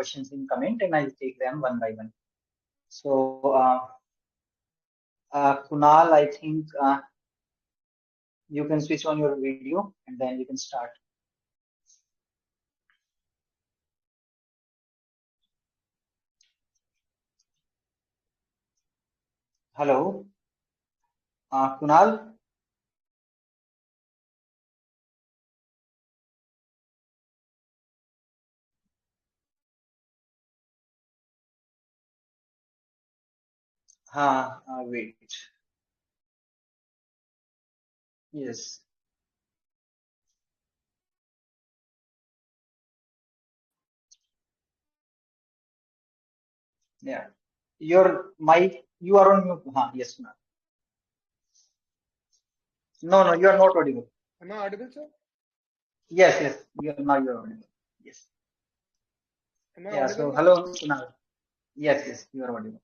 questions in comment, and I'll take them one by one. So, Kunal, I think you can switch on your video and then you can start. Hello, Kunal. Wait. Yes. Yeah. Your mic, you are on mute. Yes, Kunal. No, you are not audible. Am I audible, sir? Yes. Now you are audible. Yes. Am I Yeah. audible So, now? hello, Kunal. Yes, you are audible.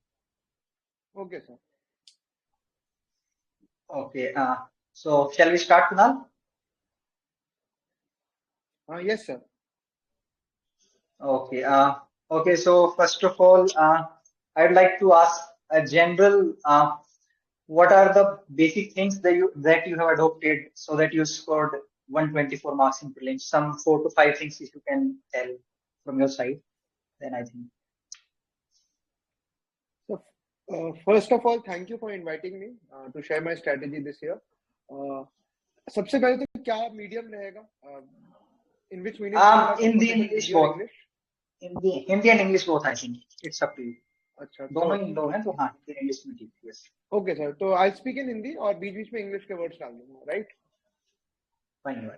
Okay, sir. Okay. So, shall we start, Kunal? Yes, sir. Okay. Okay. So, first of all, I'd like to ask a general. What are the basic things that you have adopted so that you scored 124 marks in prelims? Some 4 to 5 things if you can tell from your side, then I think. So, first of all, thank you for inviting me to share my strategy this year. सबसे पहले तो क्या medium रहेगा? In which medium you are Hindi, comfortable? English Hindi or both. English? Hindi and English both, I think. It's up to you. अच्छा, दोनों ही लोग हैं तो हाँ, हिंदी इंग्लिश में ठीक है. ओके सर, तो आई स्पीक इन हिंदी और बीच बीच में इंग्लिश के वर्ड्स डाल दूंगा, राइट? फाइन.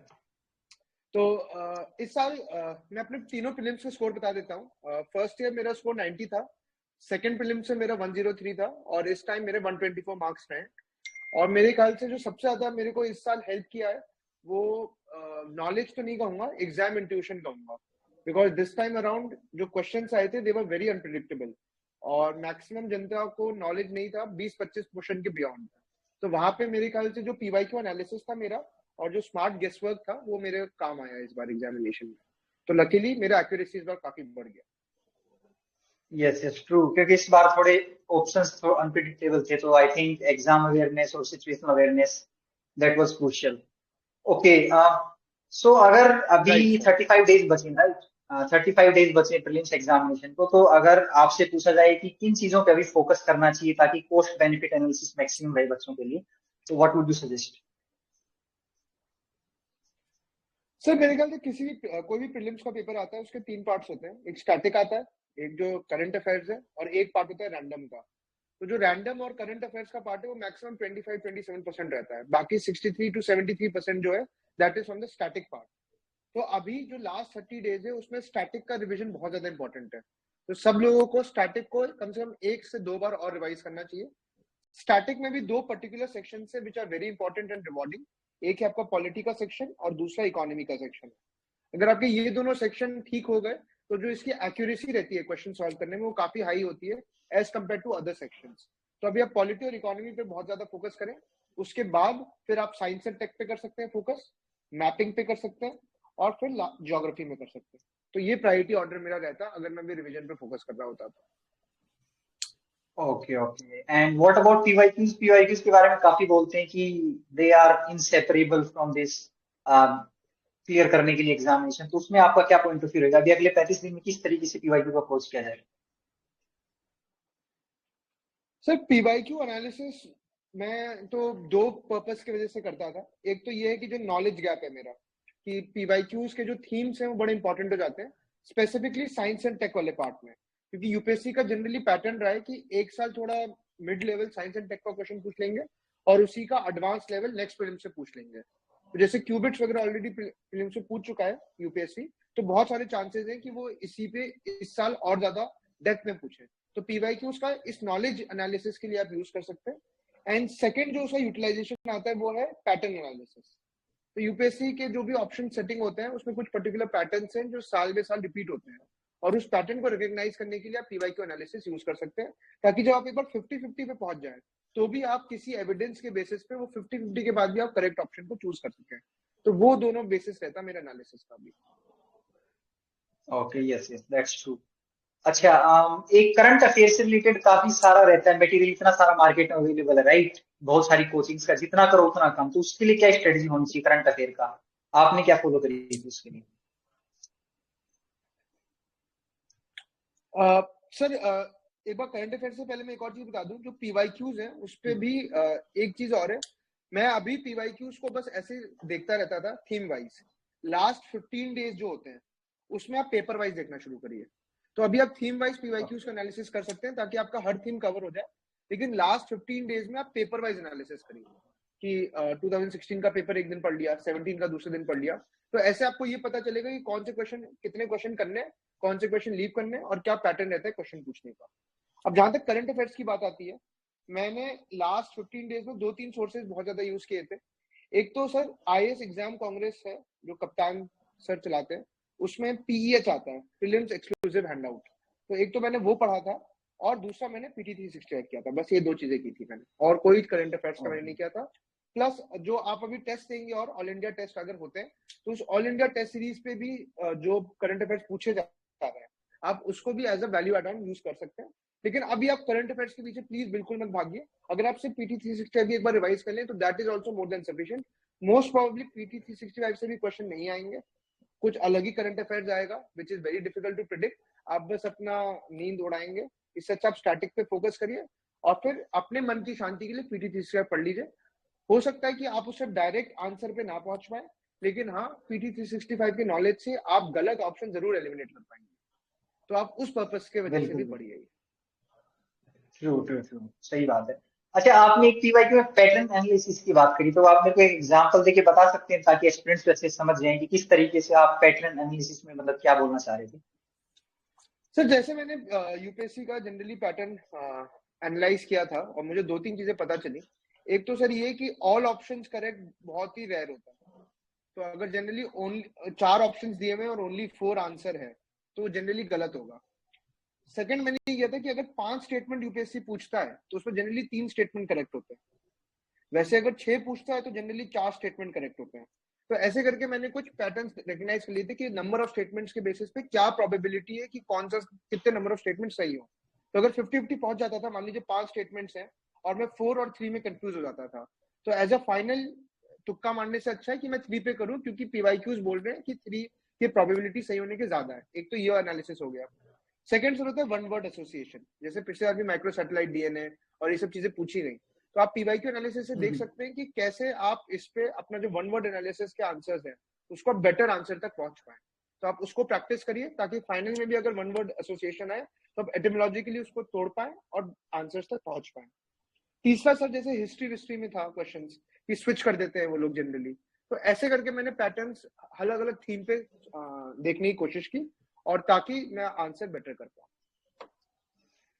तो इस साल मैं अपने तीनों प्रीलिम्स के स्कोर बता देता हूँ. फर्स्ट ईयर मेरा स्कोर 90 था, सेकंड प्रीलिम्स से मेरा 103 था और इस टाइम मेरे 124 मार्क्स रहे. और मेरे ख्याल से जो सबसे ज्यादा मेरे को इस साल हेल्प किया है वो नॉलेज तो नहीं कहूंगा, एग्जाम इंट्यूशन कहूंगा. बिकॉज दिस टाइम अराउंड जो क्वेश्चंस आए थे दे वर वेरी अनप्रिडिक्टेबल और मैक्सिमम जनता को नॉलेज नहीं था 20-25 क्वेश्चन के बियॉन्ड. तो वहां पे मेरे ख्याल से जो पीवाईक्यू एनालिसिस था मेरा और जो स्मार्ट गेस वर्क था वो मेरे काम आया इस बार एग्जामिनेशन में. तो लकीली मेरा एक्यूरेसी इस बार काफी बढ़ गया. यस ट्रू, क्योंकि इस बार थोड़े ऑप्शंस थोड़े अनप्रिडिक्टेबल थे, तो आई थिंक एग्जाम अवेयरनेस और situational awareness that was crucial. Okay. So अगर अभी 35 डेज बचे, राइट? 35 डेज बचे प्रीलिम्स एग्जामिनेशन को, तो अगर आपसे पूछा जाए कि किन चीजों पे अभी फोकस करना चाहिए ताकि कॉस्ट बेनिफिट एनालिसिस मैक्सिमम रहे बच्चों के लिए, तो what would you suggest? Sir मेरे ख्याल से कोई भी प्रीलिम्स का पेपर आता है उसके 3 पार्ट्स होते हैं. एक स्टैटिक आता है, एक जो करंट अफेयर्स है और एक पार्ट होता है रैंडम का. तो जो रैंडम और करंट अफेयर्स का पार्ट है वो मैक्सिमम 25-27% रहता है. बाकी 63-73% जो है that is from the static part. तो अभी जो लास्ट 30 डेज है उसमें स्टैटिक का रिवीजन बहुत ज्यादा इंपॉर्टेंट है. तो सब लोगों को स्टैटिक को कम से कम 1 से 2 बार और रिवाइज करना चाहिए. स्टैटिक में भी 2 पर्टिकुलर सेक्शन है which are very important and rewarding. एक है आपका पॉलिटी का सेक्शन और दूसरा इकोनॉमी का सेक्शन. अगर आपके ये दोनों सेक्शन ठीक हो गए तो जो इसकी एक्यूरेसी रहती है क्वेश्चन सॉल्व करने में वो काफी हाई होती है as compared to other sections. तो अभी आप पॉलिटी और इकोनॉमी पे बहुत ज्यादा फोकस करें. उसके बाद फिर आप साइंस एंड टेक पे कर सकते हैं फोकस, मैपिंग पे कर सकते हैं और फिर ज्योग्राफी में कर सकते हैं. तो ये प्रायोरिटी ऑर्डर मेरा रहता अगर मैं भी रिवीजन पे फोकस कर रहा होता तो. Okay. And what about PYQs? PYQs के बारे में काफी बोलते हैं कि they are inseparable from this clear करने के लिए एग्जामिनेशन. तो उसमें आपका क्या पॉइंट ऑफ व्यू रहेगा? अभी अगले 35 दिन में किस तरीके से पीवाईक्यू को अप्रोच किया जाएगा? सर पीवाईक्यू एनालिसिस मैं तो 2 पर्पस की वजह से करता था. एक तो ये है कि जो नॉलेज गैप है मेरा कि पीवाईक्यूज के जो थीम्स हैं वो बड़े इंपॉर्टेंट हो जाते हैं स्पेसिफिकली साइंस एंड टेक वाले पार्ट में. क्योंकि यूपीएससी का जनरली पैटर्न रहा है कि एक साल थोड़ा mid level science and tech का क्वेश्चन पूछ लेंगे और उसी का एडवांस लेवल नेक्स्ट प्रीलिम से पूछ लेंगे. तो जैसे क्यूबिट्स वगैरह ऑलरेडी प्रीलिम से पूछ चुका है यूपीएससी, तो बहुत सारे चांसेस हैं कि वो इसी पे इस साल और ज्यादा डेप्थ में पूछे. तो पीवाईक्यूज का इस नॉलेज एनालिसिस के लिए आप यूज कर सकते हैं. एंड सेकंड जो उसका यूटिलाइजेशन आता है वो है पैटर्न एनालिसिस. तो यूपीएससी के जो भी ऑप्शन सेटिंग होते हैं उसमें कुछ पर्टिकुलर पैटर्न्स हैं जो साल में साल रिपीट होते हैं और उस पैटर्न को रिकॉग्नाइज करने के लिए आप पीवाईक्यू एनालिसिस यूज कर सकते हैं ताकि जब आप एक बार 50-50 पे पहुंच जाए तो भी आप किसी एविडेंस के बेसिस पे वो 50-50 के बाद भी आप करेक्ट ऑप्शन को चूज कर सकें. तो वो दोनों बेसिस रहता है मेरा एनालिसिस का भी. ओके. Yes that's true. अच्छा, एक करंट अफेयर से रिलेटेड काफी सारा रहता है मटेरियल, इतना सारा मार्केट में अवेलेबल है, राइट? बहुत सारी कोचिंग्स का, जितना करो उतना कम, तो उसके लिए क्या स्ट्रेटेजी होनी चाहिए करंट अफेयर का? आपने क्या फॉलो करी थी उसके लिए? सर एक बार करंट अफेयर से पहले मैं एक और चीज बता दूं, जो पीवाईक्यूज है उस पे भी एक चीज और है। मैं अभी पीवाईक्यूज को बस ऐसे देखता रहता था थीम वाइज। लास्ट 15 डेज जो होते हैं उसमें आप पेपर वाइज देखना शुरू करिए। तो अभी आप थीम वाइज पीवाईक्यूज का एनालिसिस कर सकते हैं ताकि आपका हर थीम कवर हो जाए। लेकिन लास्ट 15 डेज में आप पेपर वाइज एनालिसिस करिए कि 2016 का पेपर एक दिन पढ़ लिया, 17 का दूसरे दिन पढ़ लिया। तो ऐसे आपको ये पता चलेगा कि कौन से क्वेश्चन, कितने क्वेश्चन करने हैं, कौन से क्वेश्चन लीव करने हैं और क्या पैटर्न रहता है क्वेश्चन पूछने का। अब जहां तक करंट अफेयर्स की बात आती है, मैंने लास्ट 15 डेज में 2-3 सोर्सेज बहुत ज्यादा यूज किए थे। एक तो सर आईएएस एग्जाम कांग्रेस है जो कप्तान सर चलाते हैं, उसमें पीईएच आता है, प्रीलिम्स एक्सक्लूसिव हैंडआउट। तो एक तो मैंने वो पढ़ा था और दूसरा मैंने पीटी 365 किया था। बस ये दो चीजें की थी मैंने, और कोई करंट अफेयर्स का मैंने नहीं किया था। प्लस जो आप अभी टेस्ट देंगे और ऑल इंडिया टेस्ट अगर होते हैं तो उस ऑल इंडिया टेस्ट सीरीज पे भी जो करंट अफेयर्स पूछे जा रहे हैं आप उसको भी as a value add on use कर सकते हैं। लेकिन अभी आप करंट अफेयर्स के पीछे प्लीज बिल्कुल मत भागिए। अगर आप सिर्फ पीटी 365 भी एक बार रिवाइज कर लें तो that is also more than sufficient. Most probably PT 365 से भी क्वेश्चन नहीं आएंगे, कुछ अलग ही करंट अफेयर्स आएगा which is very difficult to predict. आप बस अपना नींद उड़ाएंगे। इससे अच्छा आप स्टैटिक पे फोकस करिए और फिर अपने मन की शांति के लिए पीटी 365 पढ़ लीजिए। हो सकता है कि आप उससे डायरेक्ट आंसर पे ना पहुंच पाए, लेकिन हाँ पीटी 365 के नॉलेज से आप गलत ऑप्शन जरूर एलिमिनेट कर पाएंगे। तो आप उस पर्पस के वजह से भी बिल्कुल, पढ़िए। ट्रू ट्रू ट्रू, सही बात है। अच्छा, आपने एक पीवाईक्यू में पैटर्न एनालिसिस की बात करी, तो आप मेरे को एक एग्जांपल देके बता सकते हैं ताकि स्टूडेंट्स भी अच्छे से समझ जाएं कि किस तरीके से आप पैटर्न एनालिसिस में मतलब क्या बोलना चाह रहे थे? सर जैसे मैंने यूपीएससी का जनरली पैटर्न एनालाइज किया था और मुझे 2-3 चीजें पता चली। एक तो सर ये कि ऑल ऑप्शंस करेक्ट बहुत ही रेयर होता है। तो अगर जनरली ओनली 4 ऑप्शंस दिए हुए हैं और ओनली 4 आंसर है तो जनरली गलत होगा। सेकंड मैंने ये किया था कि अगर 5 स्टेटमेंट यूपीएससी पूछता है तो उसमें जनरली 3 स्टेटमेंट करेक्ट होते हैं। वैसे अगर 6 पूछता है तो जनरली 4 स्टेटमेंट करेक्ट होते हैं। तो ऐसे करके मैंने कुछ पैटर्न्स रिकॉग्नाइज कर लिए थे कि नंबर ऑफ स्टेटमेंट्स के बेसिस पे क्या प्रोबेबिलिटी है कि कौन सा कितने नंबर ऑफ स्टेटमेंट सही हो। तो अगर 50-50 पहुंच जाता था, मान लीजिए 5 स्टेटमेंट्स हैं और मैं 4 और 3 में कंफ्यूज हो जाता था, तो एज अ फाइनल तुक्का मारने से अच्छा है कि मैं 3 पे करूं, क्योंकि पीवाईक्यूज बोल रहे हैं कि 3 की प्रोबेबिलिटी सही होने की ज्यादा है। एक तो ये एनालिसिस हो गया। सेकंड सर होता है वन वर्ड एसोसिएशन, जैसे पिछले बार भी माइक्रो सैटेलाइट डीएनए और ये सब चीजें पूछी गई। तो आप पीवाईक्यू एनालिसिस से देख सकते हैं कि कैसे आप इस पे अपना जो वन वर्ड एनालिसिस के आंसर्स हैं उसको बेटर आंसर तक पहुंच पाए। तो आप उसको प्रैक्टिस करिए ताकि फाइनल में भी अगर वन वर्ड एसोसिएशन आए तो आप एटिमोलॉजिकली उसको तोड़ पाए और आंसर्स तक पहुंच पाए। तीसरा सर जैसे हिस्ट्री विस्ट्री में था क्वेश्चंस कि स्विच कर देते हैं वो लोग जनरली। तो ऐसे करके मैंने पैटर्न्स अलग अलग थीम पे देखने की कोशिश की और ताकि मैं आंसर बेटर कर पाऊँ।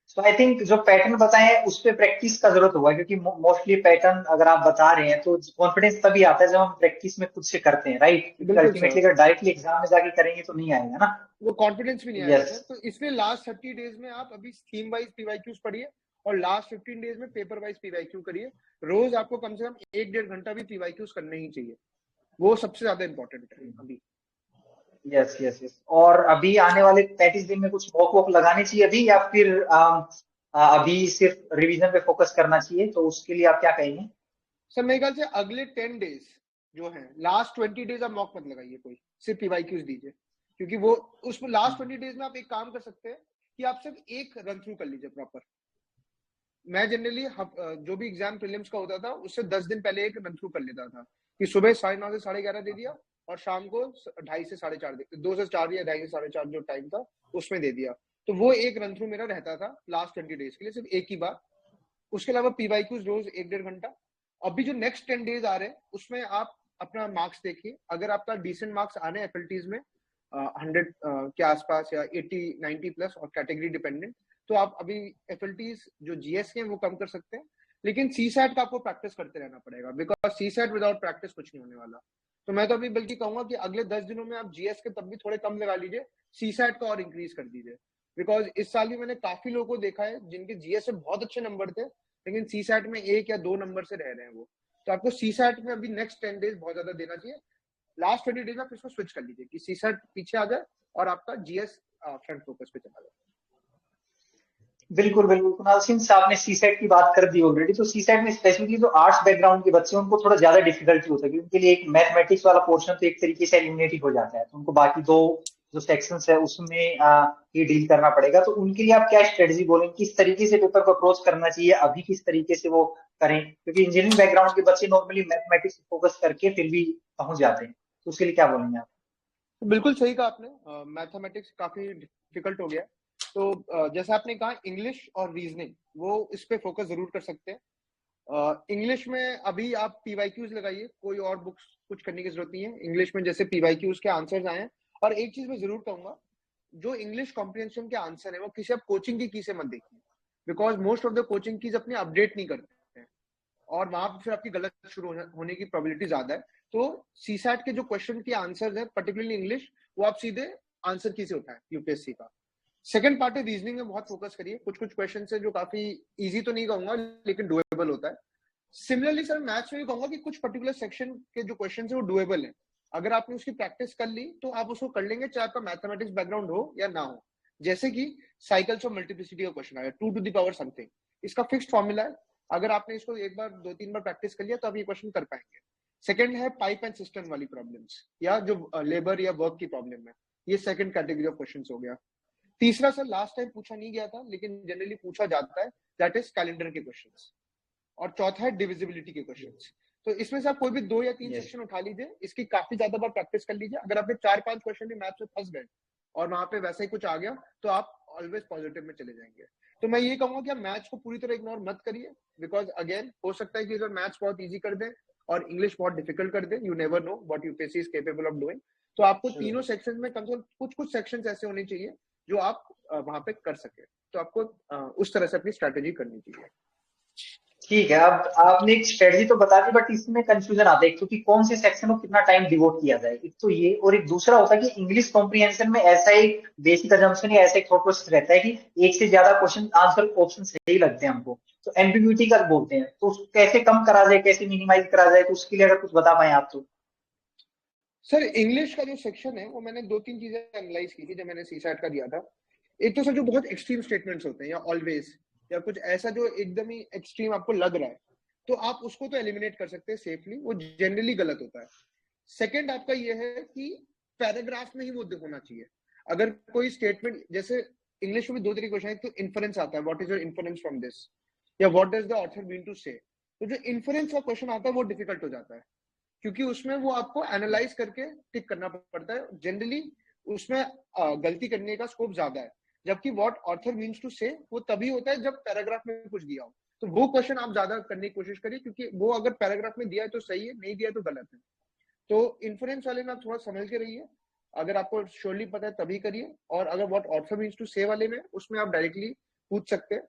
सो आई थिंक जो पैटर्न बताए हैं उस पे प्रैक्टिस का जरूरत होगा, क्योंकि मोस्टली पैटर्न अगर आप बता रहे हैं तो कॉन्फिडेंस तभी आता है जब हम प्रैक्टिस में खुद से करते हैं, राइट? क्योंकि बिल्कुल सर, अल्टीमेटली अगर डायरेक्टली एग्जाम में जाके करेंगे तो नहीं आएगा ना। वो कॉन्फिडेंस भी नहीं आएगा यस। सर। तो इसलिए लास्ट 30 डेज में आप अभी थीम वाइज पीवाईक्यूज पढ़िए और लास्ट 15 डेज में पेपर वाइज पीवाईक्यू करिए। रोज आपको कम से कम 1-1.5 घंटा भी पीवाईक्यूज करने ही चाहिए, वो सबसे ज्यादा इंपॉर्टेंट है अभी। Yes yes yes. और अभी आने वाले 35 दिन में कुछ वॉक वॉक लगाने चाहिए अभी, या फिर अभी सिर्फ रिवीजन पे फोकस करना चाहिए, तो उसके लिए आप क्या कहेंगे? सर मेरे ख्याल से अगले 10 डेज जो है, लास्ट 20 डेज आप मॉक मत लगाइए कोई, सिर्फ पीवाईक्यूज दीजिए। क्योंकि वो उसमें लास्ट 20 डेज में आप एक काम कर सकते हैं कि आप सिर्फ एक रन थ्रू कर लीजिए प्रॉपर। मैं जनरली जो भी एग्जाम प्रीलिम्स का होता था उससे 10 दिन पहले एक रन थ्रू कर लेता था कि सुबह 9:30 से 11:30 दे दिया और शाम को 2:30 से 4:30 2 से 4 या 2:30 से 4:30 जो टाइम था उसमें दे दिया। तो वो एक रन थ्रू मेरा रहता था लास्ट 20 डेज के लिए, सिर्फ एक ही बार। उसके अलावा पीवाईक्यूज रोज 1-1.5 घंटा। अभी जो नेक्स्ट 10 डेज आ रहे हैं उसमें आप अपना मार्क्स देखिए। अगर आपका डिसेंट मार्क्स आने एफएलटीज में 100 के आसपास या 80-90 प्लस और कैटेगरी डिपेंडेंट, तो आप अभी एफएलटीज जो जीएस के हैं वो कम कर सकते हैं। लेकिन सी सैट का आपको प्रैक्टिस करते रहना पड़ेगा, because CSAT without practice कुछ नहीं होने वाला। तो मैं तो अभी बल्कि कहूंगा कि अगले 10 दिनों में आप जीएस के तब भी थोड़े कम लगा लीजिए, सी सैट का और इंक्रीज कर दीजिए। बिकॉज इस साल भी मैंने काफी लोगों को देखा है जिनके जीएस से बहुत अच्छे नंबर थे लेकिन सी सैट में 1 या 2 नंबर से रह रहे हैं वो। तो आपको सी सैट में अभी नेक्स्ट 10 डेज बहुत ज्यादा देना चाहिए। लास्ट 20 डेज में आप इसको स्विच कर लीजिए कि सी सैट पीछे आ जाए और आपका जीएस फ्रंट फोकस पे चला जाए। बिल्कुल बिल्कुल कुणाल सिंह, आपने सीसेट की बात कर दी ऑलरेडी। तो सीसेट में स्पेसिफिकली जो आर्ट्स बैकग्राउंड के बच्चे हैं उनको थोड़ा ज्यादा डिफिकल्टी होता है, क्योंकि उनके लिए एक मैथमेटिक्स वाला पोर्शन तो एक तरीके से एलिमिनेट ही हो जाता है, तो उनको बाकी दो जो सेक्शंस है उसमें ये डील करना पड़ेगा। तो उनके लिए आप क्या स्ट्रेटजी बोलेंगे, किस तरीके से पेपर को अप्रोच करना चाहिए, अभी किस तरीके से वो करें, क्योंकि इंजीनियरिंग बैकग्राउंड के बच्चे नॉर्मली मैथमेटिक्स फोकस करके फिर भी पहुंच जाते हैं, तो उसके लिए क्या बोलेंगे आप? तो बिल्कुल सही कहा आपने, मैथमेटिक्स काफी डिफिकल्ट हो गया है। तो जैसा आपने कहा, इंग्लिश और रीजनिंग वो इस पे फोकस जरूर कर सकते हैं। इंग्लिश में अभी आप पीवाईक्यूज लगाइए, कोई और बुक्स कुछ करने की जरूरत नहीं है। इंग्लिश में जैसे पीवाईक्यूज के आंसर्स आए हैं। और एक चीज मैं जरूर कहूंगा, जो इंग्लिश कॉम्प्रिहेंशन के आंसर है वो किसी आप कोचिंग की की से मत देखिए, because most of the coaching keys अपने अपडेट नहीं करते हैं, और वहां पर फिर आपकी गलत शुरू होने की प्रोबेबिलिटी ज्यादा है। तो सीसैट के जो क्वेश्चन के आंसर है पर्टिकुलरली इंग्लिश, वो आप सीधे आंसर की से उठाएं यूपीएससी का। सेकंड पार्ट है रीजनिंग में बहुत फोकस करिए, कुछ कुछ क्वेश्चन है जो काफी इजी तो नहीं कहूंगा लेकिन डुएबल होता है। सिमिलरली सर मैथ्स में भी कहूंगा कि कुछ पर्टिकुलर सेक्शन के जो क्वेश्चन है वो डुएबल है। अगर आपने उसकी प्रैक्टिस कर ली तो आप उसको कर लेंगे, चाहे आपका मैथमेटिक्स बैकग्राउंड हो या ना हो। जैसे कि साइकिल्स ऑफ मल्टीप्लिसिटी का क्वेश्चन आया, 2 टू द पावर समथिंग, इसका फिक्स्ड फॉर्मूला है। अगर आपने इसको एक बार 2-3 बार प्रैक्टिस कर लिया तो आप ये क्वेश्चन कर पाएंगे। सेकंड है पाइप एंड सिस्टम वाली प्रॉब्लम्स, या जो लेबर या वर्क की प्रॉब्लम है, ये सेकंड कैटेगरी ऑफ क्वेश्चन हो गया। तीसरा सर लास्ट टाइम पूछा नहीं गया था लेकिन जनरली पूछा जाता है, दैट इज कैलेंडर के क्वेश्चंस। और चौथा है डिविजिबिलिटी के क्वेश्चंस। तो इसमें से आप कोई भी 2 या 3 यस। सेक्शन उठा लीजिए, इसकी काफी ज्यादा बार प्रैक्टिस कर लीजिए। अगर आपने 4-5 क्वेश्चन में मैथ्स में फंस गए और वहां पे वैसा ही कुछ आ गया तो आप ऑलवेज पॉजिटिव में चले जाएंगे। तो मैं ये कहूंगा कि आप मैथ्स को पूरी तरह इग्नोर मत करिए, बिकॉज अगेन हो सकता है कि अगर मैथ्स बहुत ईजी कर दे और इंग्लिश बहुत डिफिकल्ट कर दे, you never know what UPSC is capable of doing. तो आपको तीनों सेक्शन में कम से कम कुछ कुछ सेक्शन ऐसे होने चाहिए जो आप वहां पे कर सके। तो आपको उस तरह से अपनी स्ट्रैटेजी करनी चाहिए। ठीक है, अब आपने एक स्ट्रेटजी तो बता दी, बट इसमें कंफ्यूजन आता है, क्योंकि कौन से सेक्शन को कितना टाइम डिवोट किया जाए, एक तो ये, और एक दूसरा होता है कि इंग्लिश कॉम्प्रिहेंशन में ऐसा एक बेसिक अजम्पशन या ऐसा एक थॉट प्रोसेस रहता है कि एक से ज्यादा क्वेश्चन आंसर ऑप्शन सही लगते हैं हमको, तो एम्बिग्यूटी का बोलते हैं, तो उसको कैसे कम करा जाए, कैसे मिनिमाइज करा जाए, तो उसके लिए अगर कुछ बता पाए आप तो। सर इंग्लिश का जो सेक्शन है वो मैंने 2-3 चीजें एनालाइज की थी जब मैंने सीसैट का दिया था। एक तो सर जो बहुत एक्सट्रीम स्टेटमेंट्स होते हैं, या ऑलवेज, या कुछ ऐसा जो एकदम ही एक्सट्रीम आपको लग रहा है, तो आप उसको तो एलिमिनेट कर सकते हैं सेफली, वो जनरली गलत होता है। सेकंड आपका ये है कि पैराग्राफ में ही वो होना चाहिए। अगर कोई स्टेटमेंट, जैसे इंग्लिश में भी 2 तरीके क्वेश्चन है, तो इन्फरेंस आता है, what is your inference from this, या what does the author mean to say. तो जो इन्फरेंस का क्वेश्चन आता है वो डिफिकल्ट हो जाता है, क्योंकि उसमें वो आपको एनालाइज करके टिक करना पड़ता है जनरली। उसमें गलती करने का स्कोप ज्यादा है। जबकि व्हाट ऑथर मीन्स टू से वो तभी होता है जब पैराग्राफ में कुछ दिया हो, तो वो क्वेश्चन आप ज्यादा करने की कोशिश करिए, क्योंकि वो अगर पैराग्राफ में दिया है तो सही है, नहीं दिया है तो गलत है। तो इन्फ्लुएंस वाले में आप थोड़ा समझ के रहिए, अगर आपको श्योरली पता है तभी करिए। और अगर व्हाट ऑथर मीन्स टू से वाले में, उसमें आप डायरेक्टली पूछ सकते हैं।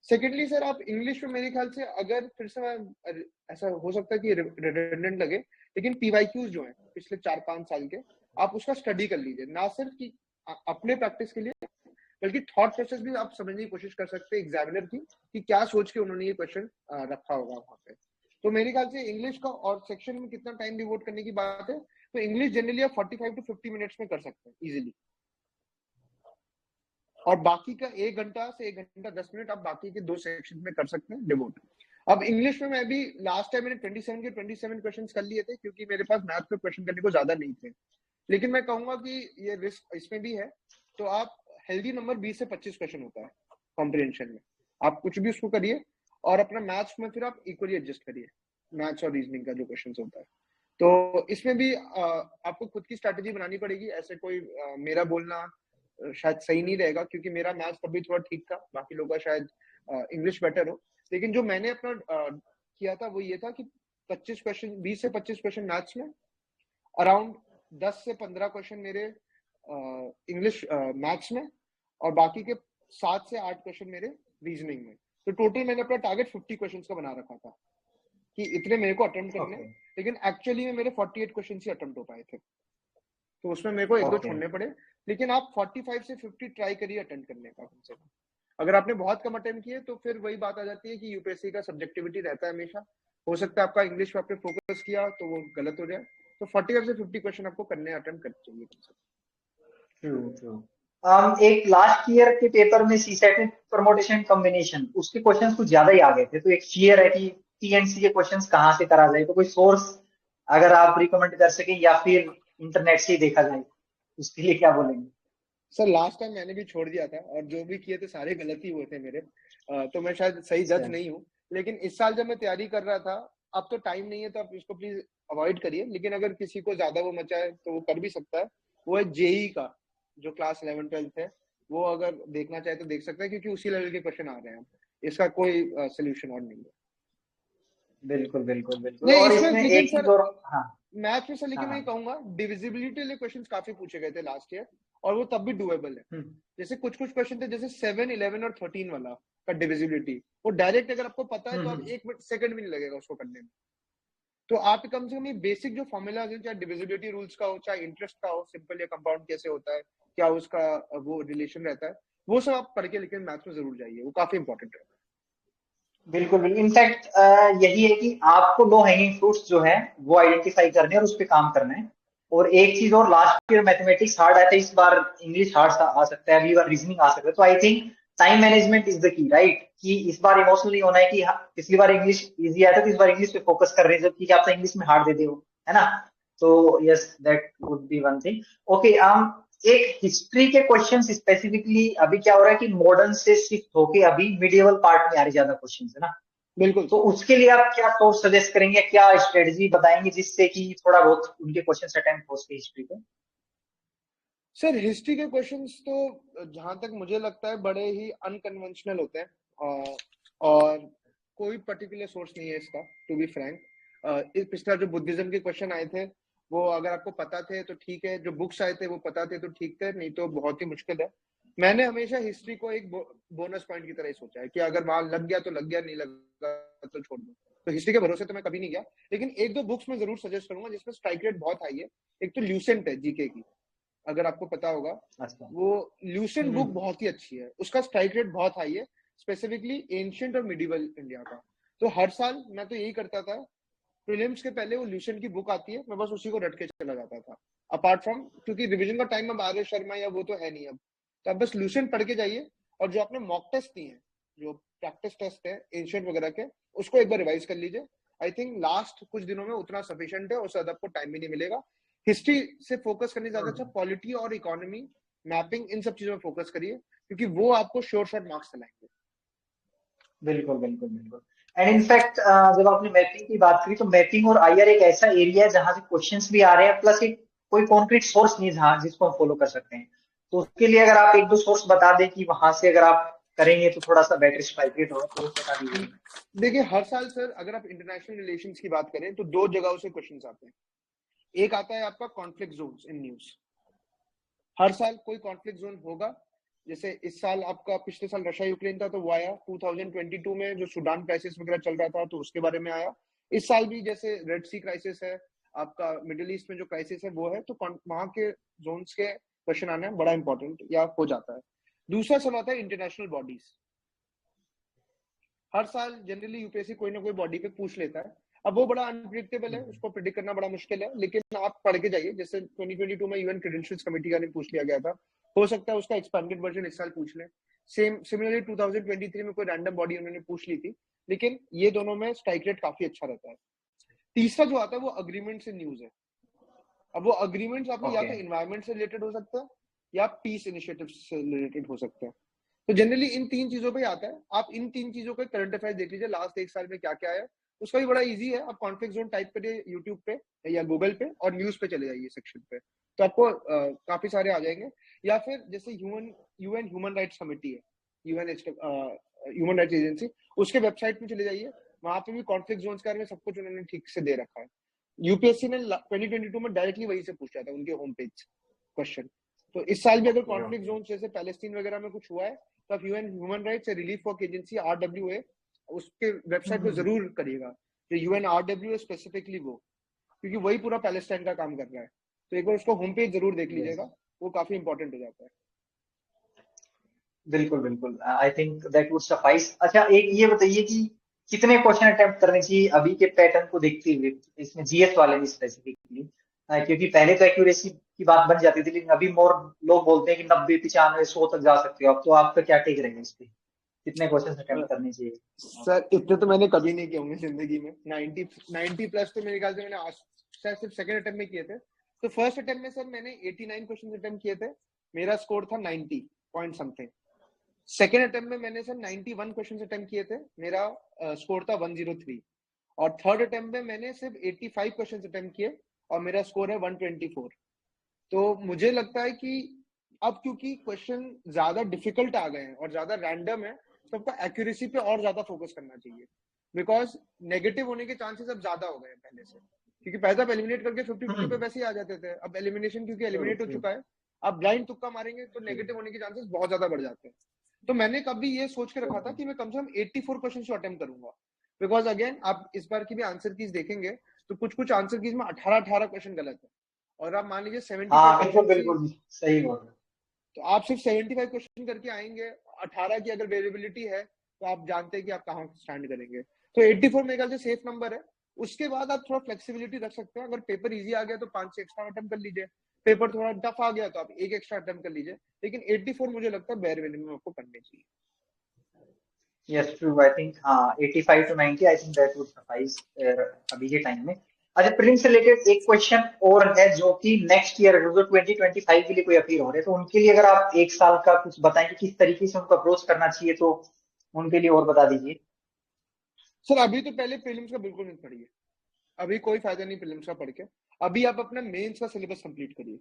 सेकेंडली सर आप इंग्लिश में मेरे ख्याल से, अगर फिर से ऐसा हो सकता है कि रिडंडेंट लगे, लेकिन पीवाईक्यूज जो है पिछले 4-5 साल के, आप उसका स्टडी कर लीजिए, ना सिर्फ कि अपने प्रैक्टिस के लिए, बल्कि थॉट प्रोसेस भी आप समझने की कोशिश कर सकते हैं एग्जामिनर की, कि क्या सोच के उन्होंने ये क्वेश्चन रखा होगा वहां पे। तो मेरे ख्याल से इंग्लिश का, और सेक्शन में कितना टाइम डिवोट करने की बात है, तो इंग्लिश जनरली आप 45 to 50 मिनट्स में कर सकते हैं इजिली, और बाकी का 1 घंटा से 1 घंटा 10 मिनट आप बाकी के 2 सेक्शन में कर सकते हैं डिवोट। अब इंग्लिश में मैं भी लास्ट टाइम मैंने 27 क्वेश्चन कर लिए थे, क्योंकि मेरे पास मैथ पे क्वेश्चन करने को ज्यादा नहीं थे। लेकिन मैं कहूंगा कि ये रिस्क इसमें भी है। तो आप हेल्दी नंबर 20 से 25 क्वेश्चन होता है कॉम्प्रिहेंशन में, आप कुछ भी उसको करिए, और अपना मैथ्स में फिर आप इक्वली एडजस्ट करिए, मैथ्स और रीजनिंग का जो क्वेश्चन होता है। तो इसमें भी आपको खुद की स्ट्रैटेजी बनानी पड़ेगी। ऐसे कोई मेरा बोलना शायद सही नहीं रहेगा, क्योंकि मेरा मैथ्स तभी थोड़ा ठीक था, बाकी लोगों का शायद इंग्लिश बेटर हो। लेकिन जो मैंने अपना किया था वो ये था कि 20 से 25 क्वेश्चन मैथ्स में, अराउंड 10 से 15 क्वेश्चन मेरे इंग्लिश मैथ्स में, और बाकी के 7 से 8 क्वेश्चन मेरे रीजनिंग में। तो टोटल मैंने अपना टारगेट 50 क्वेश्चन का बना रखा था कि इतने मेरे को अटेम्प्ट करने हैं। ओके। लेकिन एक्चुअली में मेरे 48 क्वेश्चन ही अटेम्प्ट हो पाए थे, तो उसमें मेरे को 1-2 ओके। छोड़ने पड़े। लेकिन आप 45 से 50 ट्राई करिए अटेम्प्ट करने का कम से कम। अगर आपने बहुत कम अटेम्प्ट किए तो फिर वही बात आ जाती है कि यूपीएससी का सब्जेक्टिविटी रहता है हमेशा। हो सकता है आपका इंग्लिश पे आपने फोकस किया तो वो गलत हो जाए। तो 45 से 50 क्वेश्चन आपको करने अटेम्प्ट करने चाहिए कम से कम। True true. एक लास्ट ईयर के पेपर में सी सेट परमुटेशन कॉम्बिनेशन उसके क्वेश्चंस कुछ ज्यादा ही आ गए थे, तो एक फियर है कि टीएनसी के क्वेश्चंस कहाँ से करा जाए, तो कोई सोर्स अगर आप रिकमेंड कर सकें या फिर इंटरनेट से ही देखा जाए, उसके लिए क्या बोलेंगे? सर लास्ट टाइम मैंने भी छोड़ दिया था और जो भी किए थे सारे गलत ही हुए थे मेरे। तो मैं शायद सही जज अच्छा। नहीं हूँ। लेकिन इस साल जब मैं तैयारी कर रहा था, अब तो टाइम नहीं है तो आप इसको प्लीज अवॉइड करिए। लेकिन अगर किसी को ज्यादा वो मचा है तो वो कर भी सकता है। वो है जेई का, जो क्लास 11-12 है। वो अगर देखना चाहे तो देख सकता है, क्योंकि उसी लेवल के क्वेश्चन आ रहे हैं। इसका कोई सोल्यूशन और नहीं है। बिल्कुल बिल्कुल बिल्कुल। नहीं और इसमें, इसमें लेकिन एक चीज सर और। हाँ मैथ्स में सर, लेकिन मैं ये हाँ। कहूंगा डिविजिबिलिटी के क्वेश्चंस काफी पूछे गए थे लास्ट ईयर, और वो तब भी डुएबल है। हम्म जैसे कुछ कुछ क्वेश्चन थे, जैसे 7, 11 और 13 वाला का डिविजिबिलिटी, वो डायरेक्ट अगर आपको पता है तो आप हम्म। 1 सेकंड भी नहीं लगेगा उसको करने में। तो आप कम से कम ये बेसिक जो फॉर्मूला है, चाहे डिविजिबिलिटी रूल्स का हो, चाहे इंटरेस्ट का हो, सिंपल या कंपाउंड कैसे होता है, क्या उसका वो रिलेशन रहता है, वो सब आप पढ़ के लेकिन मैथ्स में जरूर जाइए, वो काफी इंपॉर्टेंट है। बिल्कुल बिल्कुल। इनफैक्ट यही है कि आपको लो हैंगिंग फ्रूट्स जो है वो आइडेंटिफाई करने और उस पर काम करना है। और एक चीज और, लास्ट ईयर मैथमेटिक्स हार्ड आया था, इस बार इंग्लिश हार्ड आ सकता है, अगली बार रीजनिंग आ सकता है। तो I think time management is the key, right? कि इस बार इमोशनल नहीं होना है कि पिछली बार इंग्लिश इजी आया था तो इस बार इंग्लिश पे फोकस कर रहे हैं, जबकि क्या आप इंग्लिश में हार्ड दे दे हो, है ना? तो yes, that would be one thing. Okay, एक हिस्ट्री के क्वेश्चंस स्पेसिफिकली अभी क्या हो रहा है कि मॉडर्न से शिफ्ट होके अभी मिडिवल पार्ट में आ रही ज्यादा क्वेश्चंस, है ना? बिल्कुल तो सर। उसके लिए आप क्या सोर्स सजेस्ट करेंगे, क्या स्ट्रेटजी बताएंगे जिससे कि थोड़ा बहुत उनके क्वेश्चंस अटेम्प्ट हो सके हिस्ट्री पे? सर हिस्ट्री के क्वेश्चंस तो जहां तक मुझे लगता है बड़े ही अनकन्वेंशनल होते हैं। और कोई पर्टिकुलर सोर्स नहीं है इसका, टू बी फ्रैंक। इस पिछला जो बुद्धिज्म के क्वेश्चन आए थे, वो अगर आपको पता थे तो ठीक है, जो बुक्स आए थे वो पता थे तो ठीक थे, नहीं तो बहुत ही मुश्किल है। मैंने हमेशा हिस्ट्री को एक बोनस पॉइंट की तरह ही सोचा है कि अगर वहां लग गया तो लग गया, नहीं लगा तो छोड़ दो। तो हिस्ट्री के भरोसे तो मैं कभी नहीं गया। लेकिन एक दो बुक्स मैं जरूर सजेस्ट करूंगा जिसमें स्ट्राइक रेट बहुत हाई है। एक तो ल्यूसेंट है जीके की, अगर आपको पता होगा। अच्छा। वो ल्यूसेंट बुक हम्म। बहुत ही अच्छी है, उसका स्ट्राइक रेट बहुत हाई है, स्पेसिफिकली एंशियंट और मिडिवल इंडिया का। तो हर साल मैं तो यही करता था, प्रीलिम्स के पहले वो ल्यूसेंट की बुक आती है, मैं बस उसी को रट के चला जाता था। अपार्ट फ्रॉम, क्योंकि रिवीजन का टाइम अब आर्य शर्मा या वो तो है नहीं अब, तो आप बस ल्यूसेंट पढ़ के जाइए। और जो आपने मॉक टेस्ट दिए हैं, जो प्रैक्टिस टेस्ट है एंशियंट वगैरह के, उसको एक बार रिवाइज कर लीजिए। आई थिंक लास्ट कुछ दिनों में उतना सफिशिएंट है, उससे ज्यादा आपको टाइम भी नहीं मिलेगा। हिस्ट्री से फोकस करने ज्यादा अच्छा, हम्म। पॉलिटी और इकोनॉमी, मैपिंग, इन सब चीजों में फोकस करिए, क्योंकि वो आपको श्योर शॉट मार्क्स दिलाएंगे। बिल्कुल बिल्कुल बिल्कुल। एंड इनफैक्ट जब आपने मैपिंग की बात करी, तो मैपिंग और आईआर एक ऐसा एरिया है जहां से क्वेश्चंस भी आ रहे हैं, प्लस एक कोई कॉन्क्रीट सोर्स नहीं है जहां जिसको हम फॉलो कर सकते हैं। तो उसके लिए अगर आप एक दो सोर्स बता दें कि वहां से अगर आप करेंगे तो थोड़ा सा बेटर स्ट्राइक रेट होगा, तो बता दीजिए। देखिए हर साल सर अगर आप इंटरनेशनल रिलेशंस की बात करें तो दो जगहों से क्वेश्चंस आते हैं। एक आता है आपका कॉन्फ्लिक्ट जोन्स इन न्यूज। हर साल कोई कॉन्फ्लिक्ट जोन होगा। जैसे इस साल आपका, पिछले साल रशिया यूक्रेन था तो वो आया। 2022 में जो सूडान क्राइसिस वगैरह चल रहा था तो उसके बारे में आया। इस साल भी जैसे रेड सी क्राइसिस है, आपका मिडिल ईस्ट में जो क्राइसिस है वो है, तो वहां के जोन्स के क्वेश्चन आना बड़ा इंपॉर्टेंट या हो जाता है। दूसरा सवाल आता है इंटरनेशनल बॉडीज। हर साल जनरली यूपीएससी कोई ना कोई बॉडी पे पूछ लेता है। अब वो बड़ा अनप्रिडिक्टेबल है, उसको प्रिडिक्ट करना बड़ा मुश्किल है, लेकिन आप पढ़ के जाइए। जैसे 2022 में यूएन क्रेडेंशियल्स कमेटी का ने पूछ लिया गया था, हो सकता है उसका एक्सपेंडेड वर्जन इस साल पूछ ले। सेम सिमिलरली 2023 में कोई रैंडम बॉडी उन्होंने पूछ ली थी। लेकिन ये दोनों में स्ट्राइक रेट काफी अच्छा रहता है। तीसरा जो आता है वो अग्रीमेंट से न्यूज है। अब वो अग्रीमेंट्स आपके या ओके। तो इन्वायरमेंट से रिलेटेड हो सकता है या पीस इनिशिएटिव से रिलेटेड हो सकते हैं। तो जनरली इन तीन चीजों पे ही आता है। आप इन तीन चीजों के करंट अफेयर्स देख लीजिए, लास्ट एक साल में क्या क्या है। उसका भी बड़ा इजी है, आप कॉन्फ्लिक्ट जोन टाइप करिए यूट्यूब पे या गूगल पे और न्यूज पे चले जाइए सेक्शन पे, तो आपको काफी सारे आ जाएंगे। या फिर जैसे human UN human rights committee है, यूएन ह्यूमन राइट्स एजेंसी, उसके वेबसाइट पे चले जाइए। वहां पे भी कॉन्फ्लिक्ट जोन के बारे में सब कुछ उन्होंने ठीक से दे रखा है। यूपीएससी ने 2022 में डायरेक्टली वही से पूछा था उनके होम पेज क्वेश्चन। तो इस साल भी अगर ओके। Conflict okay. जोन जैसे पैलेस्टीन वगैरह में कुछ हुआ है, तो आप UN human rights relief work agency RWA, उसके वेबसाइट पे हम्म। जरूर करिएगा। जो यूएन आरडब्ल्यूए स्पेसिफिकली वो, क्योंकि वही पूरा पैलेस्टाइन का काम कर रहा है। तो एक बार उसको होम पेज जरूर देख यस। लीजिएगा, वो काफी इंपॉर्टेंट हो जाता है। बिल्कुल बिल्कुल। आई थिंक दैट वुड सफाइस। अच्छा, एक ये बताइए कि कितने क्वेश्चन अटेम्प्ट करने चाहिए अभी के पैटर्न को देखते हुए, इसमें जीएस वाले में स्पेसिफिकली, क्योंकि पहले तो एक्यूरेसी की बात बन जाती थी, लेकिन अभी मोर लोग बोलते हैं कि 90, 95, 100 तक जा सकते हो आप। तो आपका क्या टेक रहेगा इस पे, कितने क्वेश्चन अटेम्प्ट करने चाहिए? सर इतने तो मैंने कभी नहीं किए होंगे जिंदगी में। 90 प्लस तो मेरे ख्याल से मैंने आज शायद सिर्फ सेकंड अटेम्प्ट में किए थे। तो फर्स्ट अटेम्प्ट में सर मैंने 89 क्वेश्चन अटेम्प्ट किए थे, मेरा स्कोर था 90 पॉइंट समथिंग। सेकंड अटेम्प्ट में मैंने सर 91 क्वेश्चन अटेम्प्ट किए थे, मेरा स्कोर था 103। और थर्ड अटेम्प्ट में मैंने सिर्फ 85 क्वेश्चन अटेम्प्ट किए और मेरा स्कोर है 124। तो मुझे लगता है कि अब क्योंकि क्वेश्चन ज्यादा डिफिकल्ट आ गए हैं और ज्यादा रैंडम है, तो आपको एक्यूरेसी पे और ज्यादा फोकस करना चाहिए। बिकॉज नेगेटिव होने के चांसेस अब ज्यादा हो गए हैं पहले से, क्योंकि पहले आप एलिमिनेट करके 50-50 पे वैसे ही आ जाते थे। अब एलिमिनेशन क्योंकि एलिमिनेट हो चुका है, आप ब्लाइंड तुक्का मारेंगे तो नेगेटिव होने के चांसेस बहुत ज्यादा बढ़ जाते हैं। तो मैंने कभी ये सोच के रखा था कि मैं कम से कम 84 क्वेश्चन को अटेम्प्ट करूंगा। बिकॉज अगेन आप इस बार की भी आंसर कीज देखेंगे तो कुछ कुछ आंसर कीज में 18 क्वेश्चन गलत है, और आप मान लीजिए 75 हाँ बिल्कुल क्वेश्चन ही, बिल्कुल सही बोल रहे हो। तो आप सिर्फ 75 क्वेश्चन करके आएंगे, 18 की अगर वेरिएबिलिटी है तो आप जानते हैं कि आप कहाँ स्टैंड करेंगे। तो 84 मेरे ख्याल से सेफ नंबर है। उसके बाद आप थोड़ा फ्लेक्सिबिलिटी रख सकते हैं। अगर पेपर इजी आ गया तो 5 से एक्स्ट्रा अटेम्प्ट कर लीजिए, पेपर थोड़ा टफ आ गया तो आप एक एक्स्ट्रा अटेम्प्ट कर लीजिए, लेकिन 84 मुझे लगता है बेयर मिनिमम आपको करने चाहिए। यस ट्रू, आई थिंक हाँ 85 to 90 I think that would suffice अभी के टाइम में। अच्छा, प्रीलिम से रिलेटेड एक क्वेश्चन और है जो कि नेक्स्ट ईयर जो 2025 के लिए कोई अपीयर हो रहे हैं, तो उनके लिए अगर आप एक साल का कुछ बताएं कि किस तरीके से उनको अप्रोच करना चाहिए, तो उनके लिए और बता दीजिए। सर अभी तो पहले प्रीलिम्स का बिल्कुल नहीं पढ़िए, अभी कोई फायदा नहीं प्रीलिम्स का पढ़ के। अभी आप अपना मेंस का सिलेबस कंप्लीट करिए,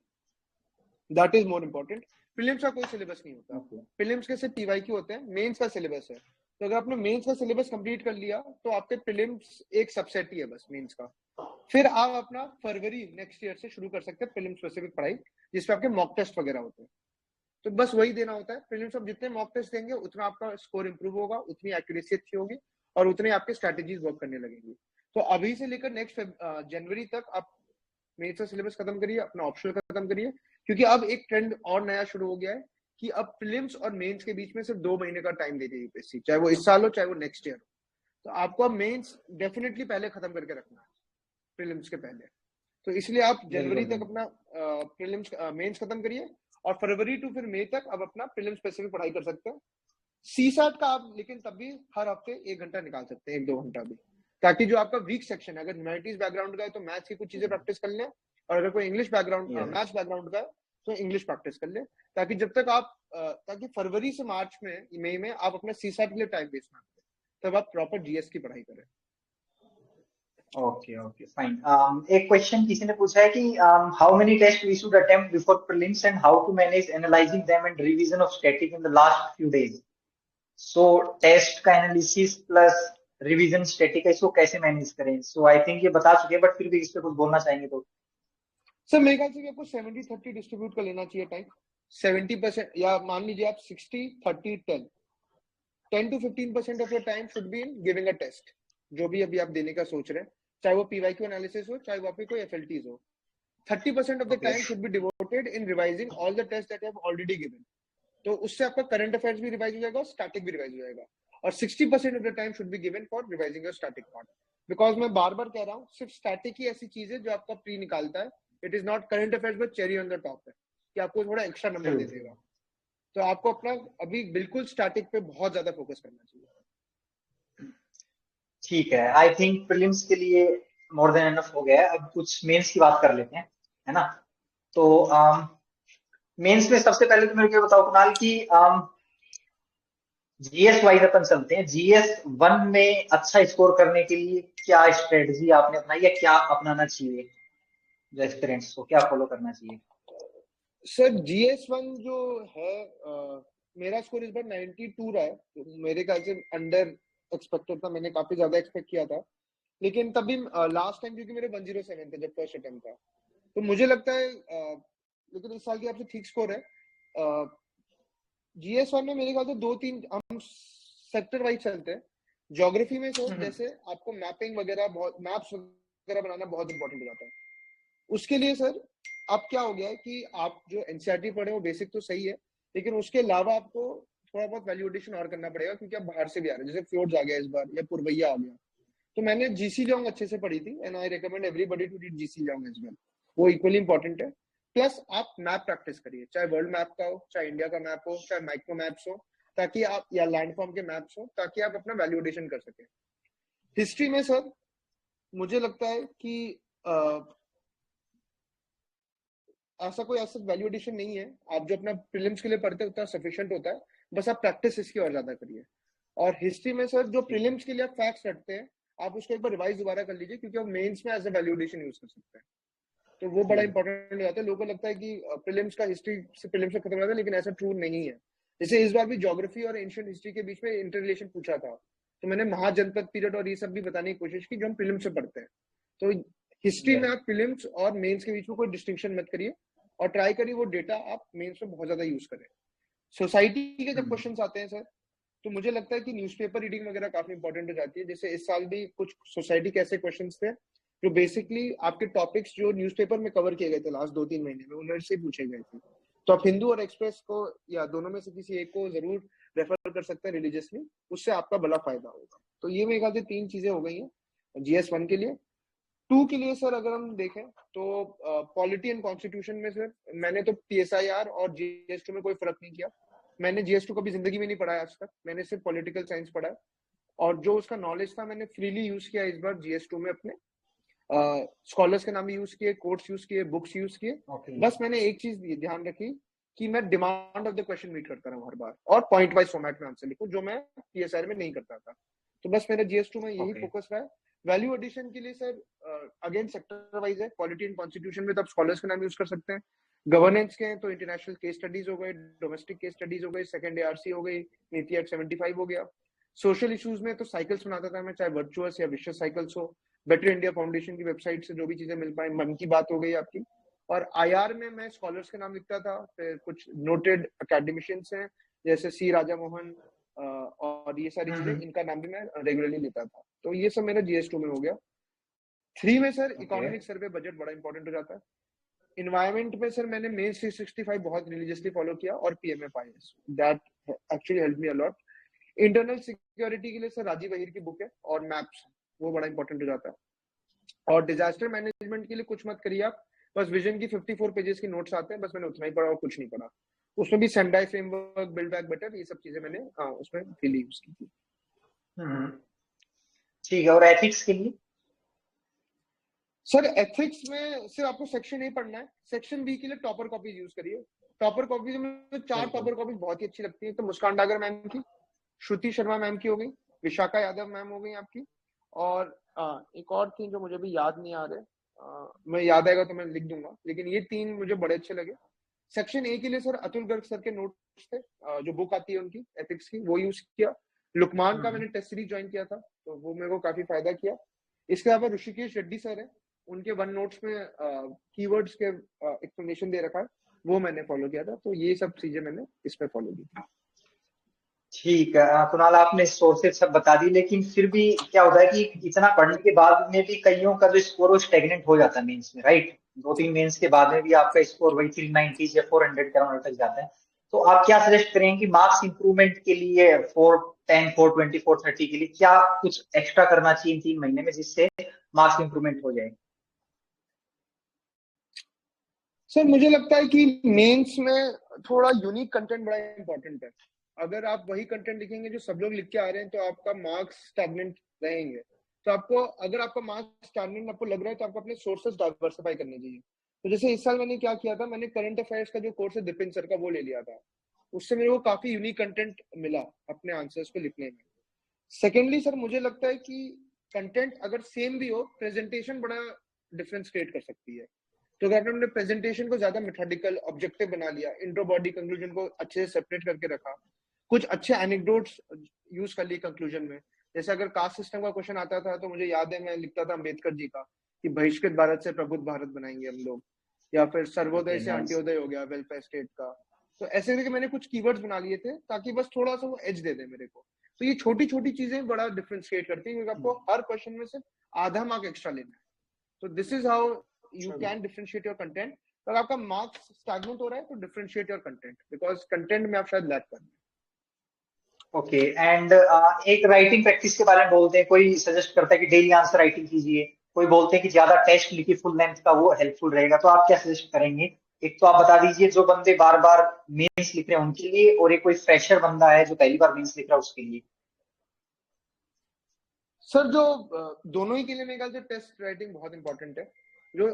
that is more important. Prelims का कोई सिलेबस नहीं होता, ओके प्रीलिम्स के सिर्फ पीवाईक्यू होते हैं, मेंस का सिलेबस है। तो अगर आपने मेंस का सिलेबस कंप्लीट कर लिया तो आपके प्रीलिम्स एक सबसेट ही है बस मेंस का। फिर आप अपना फरवरी नेक्स्ट ईयर से शुरू कर सकते हैं प्रीलिम्स स्पेसिफिक पढ़ाई, जिसपे आपके मॉक टेस्ट वगैरह होते हैं। तो बस वही देना होता है। प्रीलिम्स आप जितने मॉक टेस्ट देंगे उतना आपका स्कोर इंप्रूव होगा, उतनी एक्यूरेसी अच्छी होगी और उतने आपके स्ट्रेटेजीज वर्क करने लगेंगी। तो अभी से लेकर नेक्स्ट जनवरी तक आप मेंस का सिलेबस खत्म करिए, अपना ऑप्शनल खत्म करिए, क्योंकि अब एक ट्रेंड और नया शुरू हो गया है कि अब प्रीलिम्स और मेंस के बीच में सिर्फ 2 महीने का टाइम देती है यूपीएससी, चाहे वो इस साल हो चाहे वो नेक्स्ट ईयर हो। तो आपको अब मेंस डेफिनेटली पहले खत्म करके रखना है प्रीलिम्स के पहले। तो इसलिए आप जनवरी बिल्कुल तक बिल्कुल। अपना प्रीलिम्स मेंस खत्म करिए और फरवरी टू फिर मई तक अब अपना प्रीलिम्स स्पेसिफिक पढ़ाई कर सकते हैं। सीसैट का आप लेकिन तब भी हर हफ्ते 1 घंटा निकाल सकते हैं, 1-2 घंटा भी, ताकि जो आपका वीक सेक्शन है, अगर ह्यूमैनिटीज बैकग्राउंड का है तो मैथ्स की कुछ चीजें प्रैक्टिस कर लें, और अगर कोई English background yes maths background का है तो इंग्लिश प्रैक्टिस कर ले, ताकि जब तक आप ताकि फरवरी से मार्च में मई में आप अपने सीसैट के लिए टाइम वेस्ट ना करें, तब आप प्रॉपर जीएस की पढ़ाई करें। Okay okay fine. एक क्वेश्चन किसी ने पूछा है कि how many test we should attempt before prelims and how to manage analysing them and revision of static in the last few days. So test का एनालिसिस प्लस रिवीजन स्टैटिक है, इसको कैसे मैनेज करें? सो आई थिंक ये बता चुके हैं, but फिर भी इस पे कुछ बोलना चाहेंगे तो। सर मेरे ख्याल से कि आपको 70-30 डिस्ट्रीब्यूट कर लेना चाहिए टाइम। 70%, या मान लीजिए आप 60-30-10, 10 to 15% of your time should be in giving a test, जो भी अभी आप देने का सोच रहे हैं, चाहे वो पीवाईक्यू एनालिसिस हो चाहे वो आपकी कोई एफएलटीज हो। 30% of the okay time should be devoted in revising all the test that you have already given. तो उससे आपका करंट अफेयर्स भी रिवाइज हो जाएगा और स्टैटिक भी रिवाइज हो जाएगा। और 60% of the time should be given for revising your static part. Because मैं बार बार कह रहा हूँ, सिर्फ स्टैटिक ही ऐसी चीज है जो आपका प्री निकालता है। It is not current affairs with cherry on the top है कि आपको थोड़ा extra number true they true. देगा। तो आपको अपना अभी बिल्कुल स्टैटिक पे बहुत ज्यादा फोकस करना चाहिए। ठीक है, आई थिंक प्रीलिम्स के लिए मोर देन एनफ हो गया है। अब कुछ मेंस की बात कर लेते हैं, है ना? तो मेंस में सबसे पहले तो मेरे को बताओ कुणाल कि जीएस वाइज अपन चलते हैं। जीएस 1 में अच्छा स्कोर करने के लिए क्या स्ट्रेटजी आपने अपनाई या क्या अपनाना चाहिए? जो एक्सपीरियंस हो, क्या फॉलो करना चाहिए? सर जीएस 1 जो है, मेरा स्कोर इस बार 92 रहा है, तो मेरे ख्याल से अंडर एक्सपेक्टेड था, मैंने काफी ज्यादा एक्सपेक्ट किया था। लेकिन तभी लास्ट टाइम क्योंकि मेरे 107 थे जब फर्स्ट अटेम्प्ट था, तो मुझे लगता है लेकिन इस साल की आपसे ठीक स्कोर है। जीएस 1 में मेरे ख्याल से 2-3 हम सेक्टर वाइज चलते हैं। ज्योग्राफी में सर हम्म, जैसे आपको मैपिंग वगैरह, बहुत मैप्स वगैरह बनाना बहुत इंपॉर्टेंट हो जाता है। उसके लिए सर अब क्या हो गया है कि आप जो एनसीईआरटी पढ़े हो बेसिक तो सही है, लेकिन उसके अलावा आपको थोड़ा बहुत वैल्यू एडिशन और करना पड़ेगा, क्योंकि आप बाहर से भी आ रहे हैं, जैसे फ्योर्ड्स आ गया इस बार या पुरवैया आ गया। तो मैंने जीसी लॉन्ग अच्छे से पढ़ी थी, and I recommend everybody to read GC Leong as well, वो इक्वली इंपॉर्टेंट है। प्लस आप मैप प्रैक्टिस करिए, चाहे वर्ल्ड मैप का हो, चाहे इंडिया का मैप हो, चाहे माइक्रो मैप्स हो, ताकि आप या लैंडफॉर्म के मैप्स हो, ताकि आप अपना वैल्यूडेशन कर सकें। हिस्ट्री में सर मुझे लगता है कि ऐसा कोई ऐसा वैल्यू एडिशन नहीं है, आप जो अपना प्रीलिम्स के लिए पढ़ते हैं उतना सफिशिएंट होता है, बस आप प्रैक्टिस इसकी और ज्यादा करिए। और हिस्ट्री में सर जो प्रीलिम्स के लिए आप फैक्ट्स रखते हैं, आप उसको एक बार रिवाइज दोबारा कर लीजिए, क्योंकि आप मेंस में as a value addition use कर सकते हैं, तो वो बड़ा इंपॉर्टेंट हो जाता है। लोगों को लगता है कि प्रीलिम्स का हिस्ट्री से प्रीलिम्स से खत्म हो जाता है, लेकिन ऐसा ट्रू नहीं है। जैसे इस बार भी ज्योग्राफी और एंशिएंट हिस्ट्री के बीच में इंटर रिलेशन पूछा था, तो मैंने महाजनपद पीरियड और ये सब भी बताने की कोशिश की जो हम प्रीलिम्स से पढ़ते हैं। तो हिस्ट्री में आप प्रीलिम्स और मेंस के बीच में कोई डिस्टिंक्शन मत करिए, और ट्राई करिए वो डेटा आप मेंस में बहुत ज्यादा यूज करें। सोसाइटी के जब क्वेश्चंस आते हैं सर, तो मुझे लगता है कि न्यूज़पेपर रीडिंग वगैरह काफी इंपॉर्टेंट हो जाती है। जैसे इस साल भी कुछ सोसाइटी के ऐसे क्वेश्चंस थे जो बेसिकली आपके टॉपिक्स जो न्यूज़पेपर में कवर किए गए थे लास्ट 2-3 महीने में, उन्हीं से पूछे गए थे। तो आप हिंदू और एक्सप्रेस को या दोनों में से किसी एक को जरूर रेफर कर सकते हैं रिलीजियसली, उससे आपका बड़ा फायदा होगा। तो ये मेरे ख्याल से 3 चीजें हो गई हैं GS1 के लिए। 2 के लिए सर अगर हम देखें तो पॉलिटी एंड कॉन्स्टिट्यूशन में सर मैंने तो PSIR और GS2 में कोई फर्क नहीं किया। मैंने GS2 कभी जिंदगी में नहीं पढ़ा है आज तक, मैंने सिर्फ पॉलिटिकल साइंस पढ़ा है, और जो उसका नॉलेज था मैंने फ्रीली यूज किया इस बार GS2 में। अपने स्कॉलर्स के नाम भी यूज किए, कोट्स यूज किए, बुक्स यूज किए। बस मैंने एक चीज ध्यान रखी कि मैं demand of the question meet करता रहूं हर बार, और पॉइंट वाइज फॉर्मेट में आंसर लिखूं, जो मैं PSIR में नहीं करता था। तो बस मेरा GS2 में यही फोकस रहा है। वैल्यू एडिशन के लिए सर अगेन सेक्टर वाइज है। पॉलिटी एंड कॉन्स्टिट्यूशन में तो आप स्कॉलर्स के नाम यूज कर सकते हैं। गवर्नेंस के हैं तो इंटरनेशनल केस स्टडीज हो गए, डोमेस्टिक केस स्टडीज हो गई, सेकंड ARC हो गई, नीति एक्ट 75 हो गया। सोशल इश्यूज में तो साइकिल्स बनाता था मैं, चाहे वर्चुअस या विशेष साइकिल्स हो। बेटर इंडिया फाउंडेशन की वेबसाइट से जो भी चीजें मिल पाए, मन की बात हो गई आपकी। और IR में मैं स्कॉलर्स के नाम लिखता था, फिर कुछ नोटेड अकेडमिशियंस हैं जैसे C राजा मोहन और ये सारी चीजें, इनका नाम भी मैं रेगुलरली लेता था। तो ये सब मेरा GS2 में हो गया। 3 में सर इकोनॉमिक सर्वे बजट बड़ा इंपॉर्टेंट हो जाता है। इन्वायरमेंट में सर मैंने मेन 365 बहुत रिलीजियसली फॉलो किया, और PMFIS that actually help me a lot. Internal security के लिए सर राजीव अहिर की बुक है और मैप्स, वो बड़ा इंपॉर्टेंट हो जाता है। और डिजास्टर मैनेजमेंट के लिए कुछ मत करिए आप, बस विजन की 54 पेजेस की नोट्स आते हैं, बस मैंने उतना ही पढ़ा और कुछ नहीं पढ़ा। उसमें भी Sendai framework, build back better, ये सब चीजें मैंने उसमें फ्रीली यूज की थी। ठीक है। और एथिक्स के लिए सर एथिक्स में सिर्फ आपको सेक्शन A पढ़ना है। सेक्शन B के लिए टॉपर कॉपीज यूज करिए। टॉपर कॉपीज में 4 टॉपर कॉपीज बहुत ही अच्छी लगती है। तो मुस्कान डागर मैम की, श्रुति शर्मा मैम की हो गई, विशाखा यादव मैम हो गई आपकी, और एक और थी जो मुझे भी याद नहीं आ रहे, मैं याद आएगा तो मैं लिख दूंगा, लेकिन ये 3 मुझे बड़े अच्छे लगे। सेक्शन A के लिए सर अतुल गर्ग सर के नोट्स थे, जो बुक आती है उनकी एथिक्स की, वो यूज किया। लुकमान का मैंने टेस्ट सीरीज ज्वाइन किया था, तो वो मेरे को काफी फायदा किया। इसके अलावा ऋषिकेश रेड्डी सर है, उनके 1 नोट्स में कीवर्ड्स के एक्सप्लेनेशन दे रखा है, वो मैंने फॉलो किया था। तो ये सब चीजें मैंने इसमें फॉलो की थी। ठीक है। कुणाल, आपने सोर्सेज सब बता दी, लेकिन फिर भी क्या होता है कि इतना पढ़ने के बाद में भी कईयों का जो स्कोर वो स्टेगनेंट हो जाता है मेंस में, राइट? 2-3 मेंस के बाद में भी आपका स्कोर वही 390 या 400 के अराउंड तक जाता है। तो आप क्या सजेस्ट करेंगे कि मार्क्स इंप्रूवमेंट के लिए 410, 420, 430 के लिए क्या कुछ एक्स्ट्रा करना चाहिए इन 3 महीने में, जिससे मार्क्स इंप्रूवमेंट हो जाए? सर मुझे लगता है कि मेंस में थोड़ा यूनिक कंटेंट बड़ा इंपॉर्टेंट है। अगर आप वही कंटेंट लिखेंगे जो सब लोग लिख के आ रहे हैं, तो आपका मार्क्स स्टैग्नेंट रहेंगे। तो आपको, अगर आपका मार्क्स स्टैग्नेंट आपको लग रहा है, तो आपको अपने सोर्सेस डाइवर्सिफाई करने चाहिए। तो जैसे इस साल मैंने क्या किया था, मैंने करंट अफेयर्स का जो कोर्स है दिपिन सर का, वो ले लिया था। उससे मेरे को काफी यूनिक कंटेंट मिला अपने आंसर्स को लिखने में। सेकेंडली सर मुझे लगता है कि कंटेंट अगर सेम भी हो, प्रेजेंटेशन बड़ा डिफरेंस क्रिएट कर सकती है। तो अगर आपने प्रेजेंटेशन को ज्यादा मेथोडिकल, ऑब्जेक्टिव बना लिया, इंट्रो, बॉडी, कंक्लूजन को अच्छे से सेपरेट करके रखा, कुछ अच्छे एनेक्डोट्स यूज कर लिए कंक्लूजन में। जैसे अगर कास्ट सिस्टम का क्वेश्चन आता था, तो मुझे याद है मैं लिखता था अम्बेडकर जी का कि बहिष्कृत भारत से प्रबुद्ध भारत बनाएंगे हम लोग, या फिर सर्वोदय से अंत्योदय हो गया, वेलफेयर स्टेट का। तो ऐसे करके मैंने कुछ कीवर्ड्स बना लिए थे, ताकि बस थोड़ा सा वो एज दे दे मेरे को। तो ये छोटी छोटी चीजें बड़ा डिफरेंस क्रिएट करती है, क्योंकि आपको हर क्वेश्चन में सिर्फ आधा मार्क एक्स्ट्रा लेना है। तो this is how you can differentiate your content. अगर आपका मार्क्स स्टैग्नेंट हो रहा है, तो differentiate your content, because content में आप शायद लैक कर रहे हैं। ओके। एंड एक राइटिंग प्रैक्टिस के बारे में बोलते हैं, कोई सजेस्ट करता है कि डेली आंसर राइटिंग कीजिए, कोई बोलते हैं कि ज्यादा टेस्ट लिखिए फुल लेंथ का, वो हेल्पफुल रहेगा। तो आप क्या सजेस्ट करेंगे एक तो आप बता दीजिए जो बंदे बार बार मेंस लिख रहे हैं उनके लिए, और एक कोई फ्रेशर बंदा है जो पहली बार मेंस लिख रहा है उसके लिए। सर जो दोनों ही के लिए मेरे ख्याल से टेस्ट राइटिंग बहुत इंपॉर्टेंट है। जो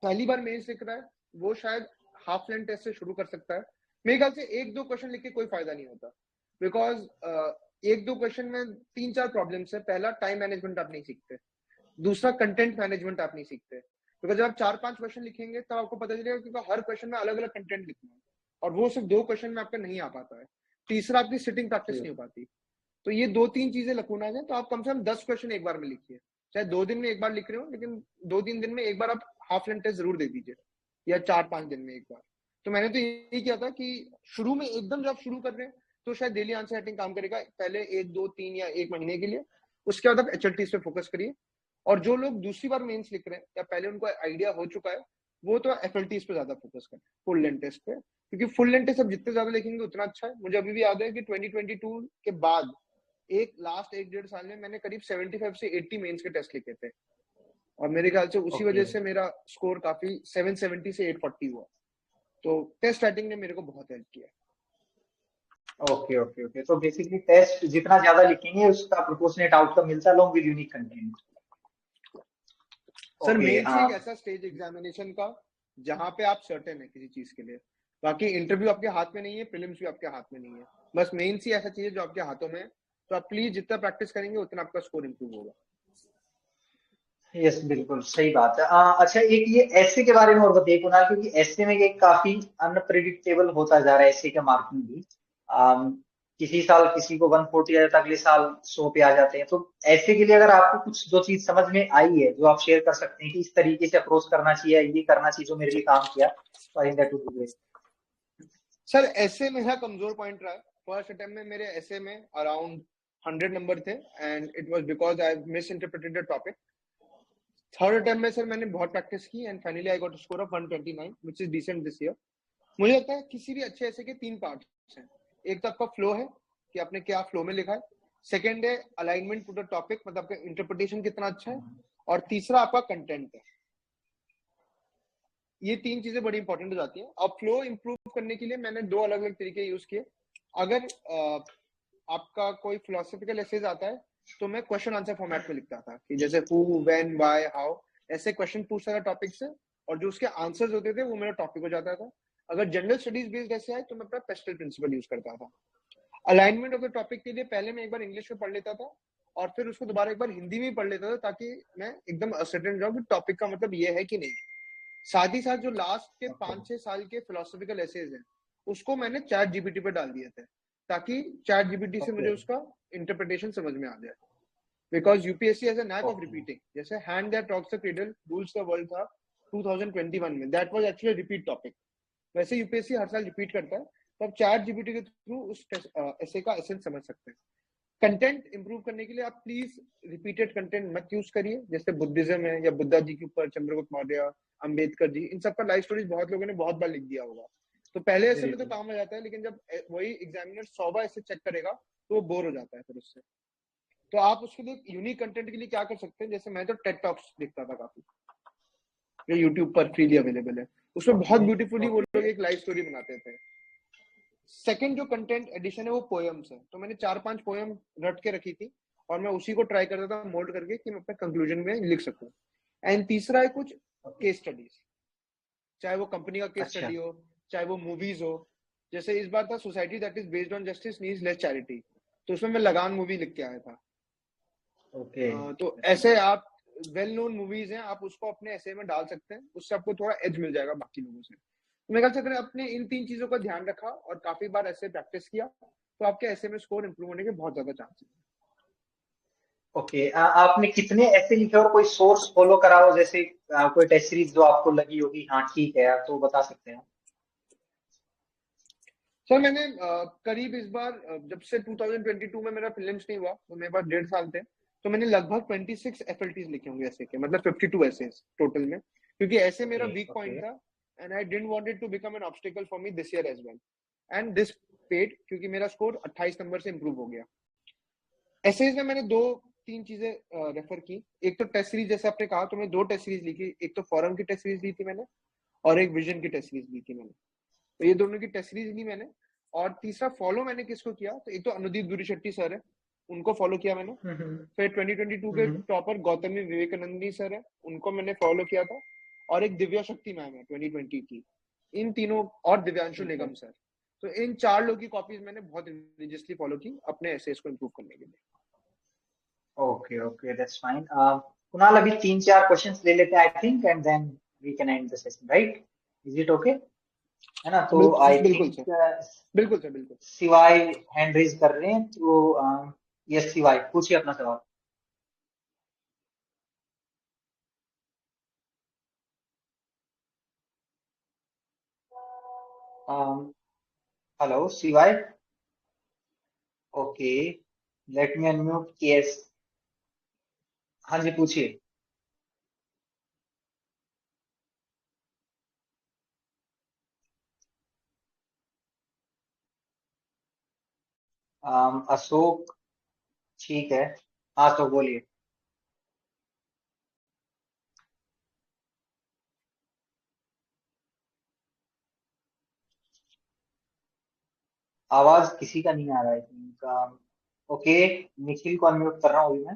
पहली बार मेंस लिख रहा है वो शायद हाफ लेंथ टेस्ट से शुरू कर सकता है। मेरे ख्याल से एक दो क्वेश्चन लिख के कोई फायदा नहीं होता, बिकॉज एक दो क्वेश्चन में तीन चार प्रॉब्लम्स है। पहला, टाइम मैनेजमेंट आप नहीं सीखते। दूसरा, कंटेंट मैनेजमेंट आप नहीं सीखते, क्योंकि जब आप चार पांच क्वेश्चन लिखेंगे तब आपको पता चलेगा कि हर क्वेश्चन में अलग अलग कंटेंट लिखना है, और वो सिर्फ दो क्वेश्चन में आपका नहीं आ पाता है। तीसरा, आपकी सिटिंग प्रैक्टिस नहीं हो पाती। तो ये दो तीन चीजें लकूना है, तो आप कम से कम 10 क्वेश्चन एक बार में लिखिए। चाहे 2 दिन में एक बार लिख रहे हो, लेकिन 2-3 दिन में एक बार आप हाफ लेंथ टेस्ट जरूर दे दीजिए, या 4-5 दिन में एक बार। तो मैंने तो यही किया था कि शुरू में एकदम जब आप शुरू कर रहे हैं तो शायद डेली आंसर राइटिंग काम करेगा पहले 1-2-3 या 1 महीने के लिए। उसके बाद आप एचएलटीज पे फोकस करिए। और जो लोग दूसरी बार मेंस लिख रहे हैं या पहले उनको आइडिया हो चुका है, वो तो एफएलटीज पे ज्यादा फोकस करें, फुल लेंथ टेस्ट पे। क्योंकि फुल लेंथ टेस्ट अब जितने ज्यादा लिखेंगे उतना अच्छा है। मुझे अभी भी याद है कि 2022 के बाद लास्ट 1-1.5 साल में मैंने करीब 75 से 80 मेंस के टेस्ट लिखे थे, और मेरे ख्याल से उसी ओके वजह से मेरा स्कोर काफी 770 से 840 हुआ। तो टेस्ट राइटिंग ने मेरे को बहुत हेल्प किया। ओके ओके ओके, तो बेसिकली टेस्ट जितना ज्यादा लिखेंगे उसका प्रोपोर्शनेट आउटकम मिलता है along with unique content. Sir okay mains ही एक ऐसा स्टेज एग्जामिनेशन का जहां पे आप सर्टेन है किसी चीज के लिए। बाकी इंटरव्यू आपके हाथ में नहीं है, प्रीलिम्स भी आपके हाथ में नहीं है। बस मेंस ही ऐसा चीज है जो आपके हाथों में है। तो आप प्लीज जितना प्रैक्टिस करेंगे उतना आपका स्कोर इंप्रूव होगा। यस बिल्कुल सही बात है। अच्छा, एक ये ऐसे के बारे में और बताइए कुणाल, क्योंकि ऐसे में ये काफी अनप्रिडिक्टेबल होता जा रहा है ऐसे का मार्किंग भी। अम, किसी साल किसी को 140 आ जाता है, अगले साल 100 पे आ जाते हैं। तो ऐसे के लिए अगर आपको कुछ जो चीज समझ में आई है जो आप शेयर कर सकते हैं कि इस तरीके से अप्रोच करना चाहिए, ये करना चाहिए जो मेरे लिए काम किया, तो I think that would be great. Sir ऐसे मेरा कमजोर पॉइंट रहा है। फर्स्ट अटेम्प्ट में मेरे ऐसे में अराउंड 100 नंबर थे, and it was because I misinterpreted the topic. Third attempt में सर मैंने बहुत प्रैक्टिस की and finally I got score of 129 which is decent this year. मुझे लगता है किसी भी अच्छे ऐसे के तीन पार्ट्स हैं। एक तो आपका फ्लो है कि आपने क्या फ्लो में लिखा है। सेकंड है अलाइनमेंट टू द टॉपिक, मतलब आपका इंटरप्रिटेशन कितना अच्छा है। और तीसरा आपका कंटेंट है। ये तीन चीजें बड़ी इंपॉर्टेंट हो जाती हैं। अब फ्लो इंप्रूव करने के लिए मैंने दो अलग अलग तरीके यूज किए। अगर आपका कोई फिलोसॉफिकल एसेज आता है तो मैं क्वेश्चन आंसर फॉर्मेट में लिखता था कि जैसे हु, व्हेन, व्हाई, हाउ, ऐसे क्वेश्चन पूछता था टॉपिक से, और जो उसके आंसर्स होते थे वो मेरा टॉपिक हो जाता था। अगर जनरल स्टडीज बेस्ड ऐसे आए तो मैं अपना पेस्टल प्रिंसिपल यूज करता था। अलाइनमेंट ऑफ द टॉपिक के लिए पहले मैं एक बार इंग्लिश में पढ़ लेता था, और फिर उसको दोबारा एक बार हिंदी में पढ़ लेता था, ताकि मैं एकदम असर्टेन रहूं कि टॉपिक का मतलब ये है कि नहीं। साथ ही साथ जो लास्ट के ओके 5-6 साल के फिलोसॉफिकल एसेज हैं उसको मैंने चैट जीपीटी पे डाल दिए थे, ताकि चैट जीपीटी से मुझे ओके उसका इंटरप्रिटेशन समझ में आ जाए। Because UPSC has a knack of okay repeating. जैसे hand that talks the cradle rules the world था 2021 में, that was actually repeat topic. वैसे यूपीएससी हर साल रिपीट करता है, तो आप चैट जीपीटी के थ्रू उस ऐसे का एसेंस समझ सकते हैं। कंटेंट इंप्रूव करने के लिए आप प्लीज रिपीटेड कंटेंट मत यूज करिए। जैसे बुद्धिज्म है या बुद्धा जी के ऊपर चंद्रगुप्त मौर्य, अंबेडकर जी, इन सबका लाइफ स्टोरीज बहुत लोगों ने बहुत बार लिख दिया होगा। तो पहले ऐसे में तो बिल्कुल। काम आ जाता है, लेकिन जब वही एग्जामिनर 100 बार ऐसे चेक करेगा तो वो बोर हो जाता है फिर उससे। तो आप उसके लिए यूनिक कंटेंट के लिए क्या कर सकते हैं, जैसे मैं तो टेड टॉक्स देखता था काफी, जो यूट्यूब पर फ्रीली अवेलेबल है। उसमें बहुत ओके ब्यूटीफुली वो ओके लोग एक लाइफ स्टोरी बनाते थे। सेकंड जो कंटेंट एडिशन है वो पोएम्स है, तो मैंने 4-5 पोएम रट के रखी थी, और मैं उसी को ट्राई करता था मोल्ड करके कि मैं अपने कंक्लूजन में लिख सकूं। एंड तीसरा है कुछ ओके। केस स्टडीज, चाहे वो कंपनी का केस अच्छा। स्टडी हो, चाहे वो मूवीज हो। जैसे इस बार था society that is based on justice needs less charity, तो उसमें मैं लगान मूवी लिख के आया था। ओके। तो ऐसे आप वेल नोन मूवीज हैं, आप उसको अपने ऐसे में डाल सकते हैं, उससे आपको थोड़ा एज मिल जाएगा बाकी लोगों से। तो मेरे ख्याल से अगर आपने इन तीन चीजों का ध्यान रखा और काफी बार ऐसे प्रैक्टिस किया तो आपके ऐसे में स्कोर इंप्रूव होने के बहुत ज्यादा चांसेस हैं। ओके, आपने कितने ऐसे लिखे और कोई सोर्स फॉलो करा हो, जैसे कोई टेस्ट सीरीज जो आपको लगी होगी हाँ ठीक है, तो बता सकते हैं? सर मैंने करीब इस बार जब से 2022 में मेरा प्रीलिम्स नहीं हुआ तो मेरे पास 1.5 साल थे, तो मैंने लगभग 26 एफएलटीज लिखे होंगे ऐसे के, मतलब 52 ऐसे टोटल में, क्योंकि ऐसे मेरा ओके वीक ओके पॉइंट था। And I didn't want it to become an obstacle for me this year as well, and this paid, क्योंकि मेरा स्कोर 28 नंबर से इंप्रूव हो गया। एसेज में मैंने दो तीन चीजें रेफर की। एक तो टेस्ट सीरीज, जैसे आपने कहा, तो मैंने दो टेस्ट सीरीज लिखी। एक तो फॉरम की टेस्ट सीरीज ली थी मैंने, और एक विजन की टेस्ट सीरीज ली थी मैंने। तो ये दोनों की टेस्ट सीरीज ली मैंने। और तीसरा फॉलो मैंने किसको किया, तो एक तो अनुदीप दुरीशेट्टी सर है, उनको फॉलो किया मैंने। फिर 2022 के टॉपर गौतमी विवेकानंदी सर है, उनको मैंने फॉलो किया था। और एक दिव्या शक्ति मैम है 2020 की, इन तीनों, और दिव्यांशु निगम सर। तो इन 4 लोगों की कॉपीज मैंने बहुत रिलीजियसली फॉलो की अपने एसेस को इम्प्रूव करने के लिए। Okay okay, that's fine. Kunal, अभी 3-4 क्वेश्चंस ले लेते हैं I think, and then we can end the session, right? Is it okay? है ना? तो आई बिल्कुल थिंक सर, बिल्कुल सर, बिल्कुल। शिवाय हैंड रेज कर रहे हैं, तो यस शिवाय, पूछिए अपना सवाल। Hello Shivay. Okay, let me unmute KS. हाँ जी, पूछिए। अशोक, ठीक है। हाँ तो बोलिए। आवाज किसी का नहीं आ रहा है इनका। ओके, निखिल को अनम्यूट कर रहा हूँ अभी मैं।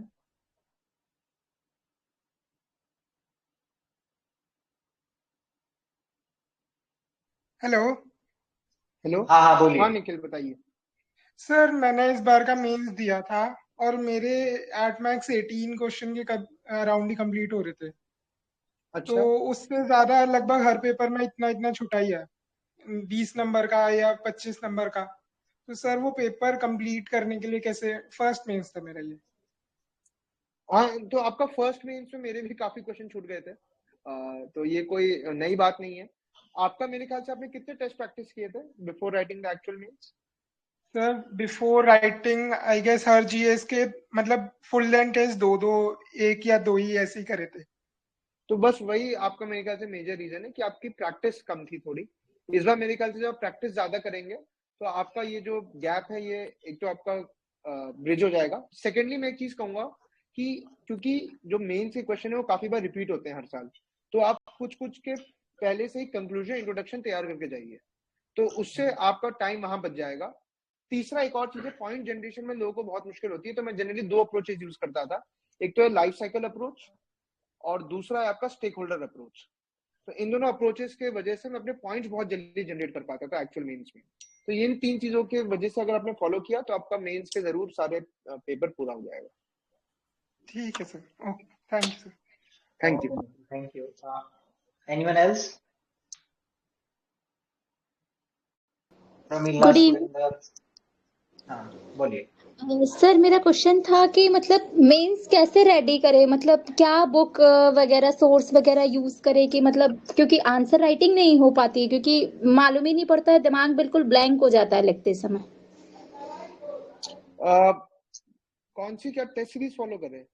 हेलो। हेलो। हाँ हाँ, हाँ बोलिए। निखिल, बताइए। सर, मैंने इस बार का मेंस दिया था और मेरे एट मैक्स 18 क्वेश्चन के राउंड ही कंप्लीट हो रहे थे। तो अच्छा। उससे ज्यादा लगभग हर पेपर में इतना इतना छुटा ही है, 20 नंबर का या 25 नंबर का। तो सर, वो पेपर कंप्लीट करने के लिए कैसे, फर्स्ट मेंस था मेरा ये। हाँ, तो आपका फर्स्ट मेंस में मेरे भी काफी क्वेश्चन छूट गए थे, तो ये कोई नई बात नहीं है। आपका मेरे ख्याल से आपने कितने टेस्ट प्रैक्टिस किए थे before writing the actual mains? Sir, before writing I guess हर जीएस के मतलब फुल लेंथ टेस्ट दो दो, एक या दो ही ऐसे ही करे थे। तो बस वही आपका मेरे ख्याल से मेजर रीजन है कि आपकी प्रैक्टिस कम थी थोड़ी। इस बार मेरे ख्याल से जब आप प्रैक्टिस ज्यादा करेंगे तो आपका ये जो गैप है, ये एक तो आपका ब्रिज हो जाएगा। सेकेंडली मैं एक चीज कहूंगा कि क्योंकि जो मेन से क्वेश्चन है वो काफी बार रिपीट होते हैं हर साल, तो आप कुछ कुछ के पहले से ही कंक्लूजन इंट्रोडक्शन तैयार करके जाइए, तो उससे आपका टाइम वहां बच जाएगा। तीसरा एक और चीज है, पॉइंट जनरेशन में लोगों को बहुत मुश्किल होती है, तो मैं जनरली 2 अप्रोचेज यूज करता था। एक तो है लाइफ साइकिल अप्रोच, और दूसरा है आपका स्टेक होल्डर अप्रोच। तो इन दोनों अप्रोचेस के वजह से मैं अपने पॉइंट्स बहुत जल्दी जनरेट कर पाता था एक्चुअल मेंस में। तो इन 3 चीजों के वजह से अगर आपने फॉलो किया तो आपका मेंस के जरूर सारे पेपर पूरा हो जाएगा। ठीक है sir, okay, thank you sir. Thank you. Thank you. Anyone else? Pramila, good evening Surendra? हाँ, बोलिए। सर, मेरा क्वेश्चन था कि मतलब मेंस कैसे रेडी करें, मतलब क्या बुक वगैरह सोर्स वगैरह यूज करें कि मतलब, क्योंकि आंसर राइटिंग नहीं हो पाती है, क्योंकि मालूम ही नहीं पड़ता है, दिमाग बिल्कुल ब्लैंक हो जाता है लिखते समय। कौन सी क्या टेस्ट सीरीज फॉलो करें?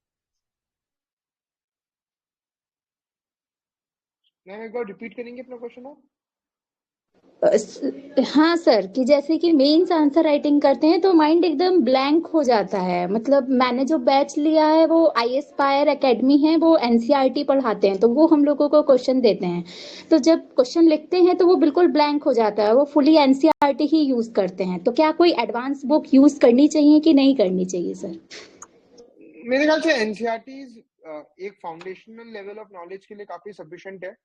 मैम एक बार रिपीट करेंगे अपना क्वेश्चन आप? हाँ सर, कि जैसे कि मेंस आंसर राइटिंग करते हैं तो माइंड एकदम ब्लैंक हो जाता है। मतलब मैंने जो बैच लिया है वो आईएसपायर एकेडमी है, वो एनसीईआरटी पढ़ाते हैं, तो वो हम लोगों को क्वेश्चन देते हैं। तो जब क्वेश्चन लिखते हैं तो वो बिल्कुल ब्लैंक हो जाता है, वो फुली एनसीईआरटी ही यूज करते हैं। तो क्या कोई एडवांस बुक यूज करनी चाहिए कि नहीं करनी चाहिए सर? मेरे ख्याल से एनसीईआरटीज एक फाउंडेशनल लेवल ऑफ नॉलेज के लिए काफी सफिशिएंट है।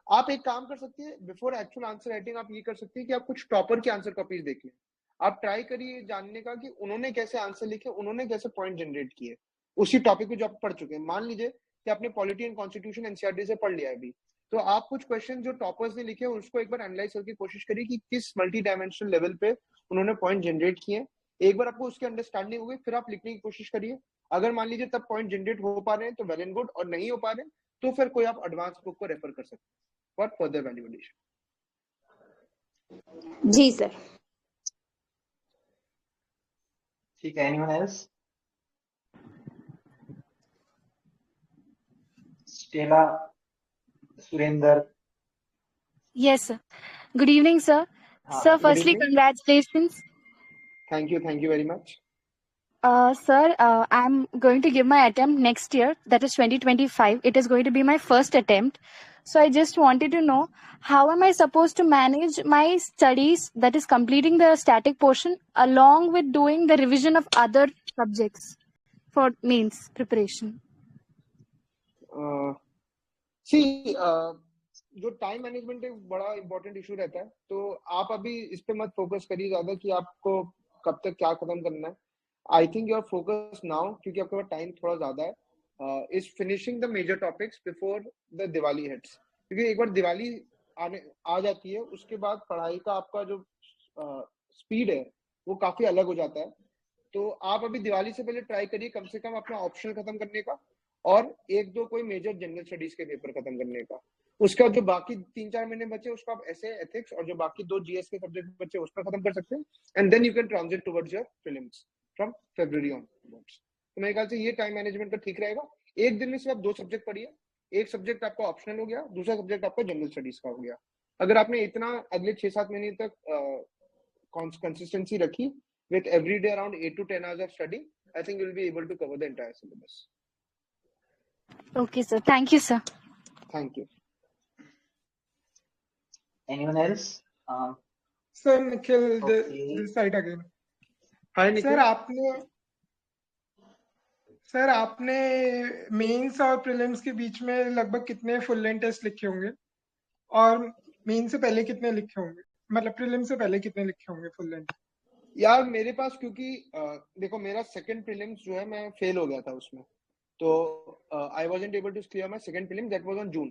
आप एक काम कर सकते हैं, बिफोर एक्चुअल आंसर राइटिंग आप ये कर सकते हैं कि आप कुछ टॉपर के आंसर कॉपीज देख लें। आप ट्राई करिए जानने का कि उन्होंने कैसे आंसर लिखे, उन्होंने कैसे पॉइंट जनरेट किए उसी टॉपिक को जो आप पढ़ चुके हैं। मान लीजिए कि आपने पॉलिटी एंड कॉन्स्टिट्यूशन एनसीईआरटी से पढ़ लिया है अभी, तो आप कुछ क्वेश्चन जो टॉपर्स ने लिखे उसको एक बार एनालाइज करके कोशिश करिए कि किस मल्टी डायमेंशनल लेवल पे उन्होंने पॉइंट जनरेट किए। एक बार आपको उसकी अंडरस्टैंडिंग हो गई, फिर आप लिखने की कोशिश करिए। अगर मान लीजिए तब पॉइंट जनरेट हो पा रहे हैं तो वेल एंड गुड, और नहीं हो पा रहे हैं तो फिर कोई आप एडवांस बुक को रेफर कर सकते हैं फॉर फर्दर वैल्यूएशन। जी सर। ठीक है, anyone else? Stella, Surendra? Yes, sir. Good evening, sir. हाँ, Sir, good firstly, evening. congratulations. Thank you very much. Sir, I'm going to give my attempt next year, that is 2025. It is going to be my first attempt. So I just wanted to know, how am I supposed to manage my studies, that is completing the static portion along with doing the revision of other subjects for mains preparation? सी जो time management एक बड़ा important issue रहता है, तो आप अभी इस पे मत फोकस करिए ज्यादा कि आपको कब तक क्या खत्म करना है. I think your focus now, क्योंकि आपके पास टाइम थोड़ा ज्यादा है, is finishing the major topics before the Diwali hits. क्योंकि एक बार दिवाली आ जाती है, उसके बाद पढ़ाई का आपका जो स्पीड है वो काफी अलग हो जाता है. तो आप अभी दिवाली से पहले ट्राई करिए कम से कम अपना ऑप्शनल खत्म करने का, और एक दो कोई मेजर जनरल स्टडीज के पेपर खत्म करने का. उसके बाद जो बाकी 3-4 महीने बचे उसको आप ऐसे एथिक्स और जो बाकी 2 जीएस के सब्जेक्ट बचे उसका खत्म कर सकते हैं, and then you can transit towards your prelims from February onwards. तो मेरे ख्याल से ये टाइम मैनेजमेंट का ठीक रहेगा. एक दिन में सिर्फ आप 2 सब्जेक्ट पढ़िए, एक सब्जेक्ट आपका ऑप्शनल हो गया, दूसरा सब्जेक्ट आपका जनरल स्टडीज का हो गया. अगर आपने इतना अगले 6-7 महीने तक कंसिस्टेंसी रखी with every day around 8 to 10 hours of study, I think you'll be able to cover the entire syllabus. Okay, sir. Thank you, sir. Thank you. Anyone else? Sir, Nikhil, Okay. this side again. Hi, Nikhil. Sir आपने mains और prelims के बीच में लगभग कितने full length test लिखे होंगे, और mains से पहले कितने लिखे होंगे, मतलब प्रीलिम्स से पहले कितने लिखे होंगे फुल लेंथ? यार मेरे पास, क्योंकि देखो मेरा सेकंड प्रीलिम्स जो है मैं फेल हो गया था उसमें, तो I wasn't able to clear my second prelim, that was on June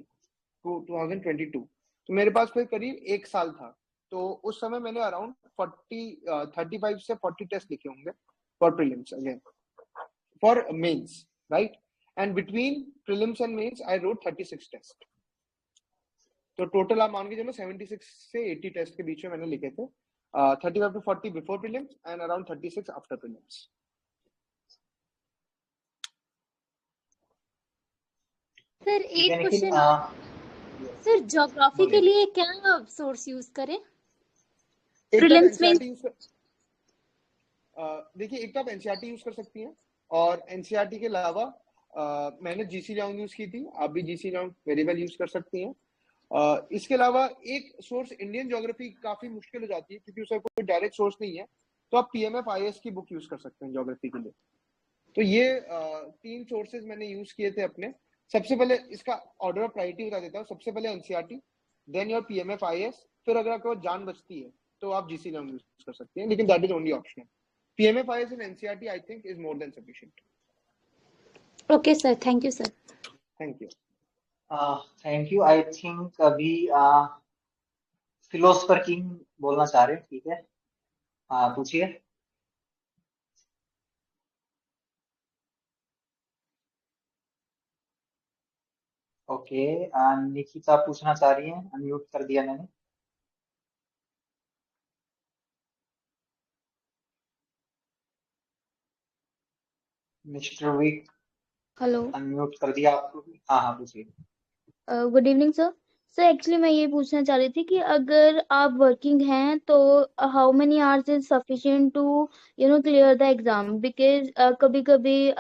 2022. तो मेरे पास फिर करीब 1 साल था. तो उस समय मैंने अराउंड 35 से 40 टेस्ट लिखे होंगे for prelims, again for mains, right. And between prelims and mains I wrote 36 test. तो टोटल आप मान के चलो 76 से 80 टेस्ट के बीच में मैंने लिखे थे. 35 to 40 before prelims and around 36 after prelims. Sir एक क्वेश्चन, सर ज्योग्राफी के लिए क्या सोर्स यूज करें? प्रीलिम्स में देखिए, एक तो आप एनसीईआरटी यूज कर सकती हैं, और एनसीईआरटी के अलावा मैंने जीसी लॉन्ग यूज की थी, आप भी GC long very well use कर सकती हैं. इसके अलावा एक सोर्स इंडियन ज्योग्राफी काफी मुश्किल हो जाती है क्योंकि उसका कोई डायरेक्ट सोर्स नहीं है, तो आप पीएमएफ-आईएएस की बुक यूज कर सकते हैं ज्योग्राफी के लिए. तो ये 3 सोर्सेज मैंने यूज किए थे अपने. सबसे पहले इसका ऑर्डर ऑफ प्रायोरिटी बता देता हूँ. सबसे पहले एनसीईआरटी, देन योर पीएमएफ-आईएएस, फिर अगर आपके पास जान बचती है तो आप जीसी लॉन्ग यूज कर सकते हैं, लेकिन that is only optional. PMF-IAS and NCERT I think is more than sufficient. Okay sir, thank you sir. Thank you. Thank you. I think अभी फिलोसफर किंग बोलना चाह रहे हैं. ठीक है, पूछिए. ओके, निकिता पूछना चाह रही हैं, अनम्यूट कर दिया मैंने. मिस्टर विक, हेलो, अनम्यूट कर दिया आपको भी. हाँ, पूछिए. Good evening sir. Sir actually मैं ये पूछना चाह रही थी कि अगर आप वर्किंग हैं तो how many hours is sufficient to clear the exam, because कभी कभी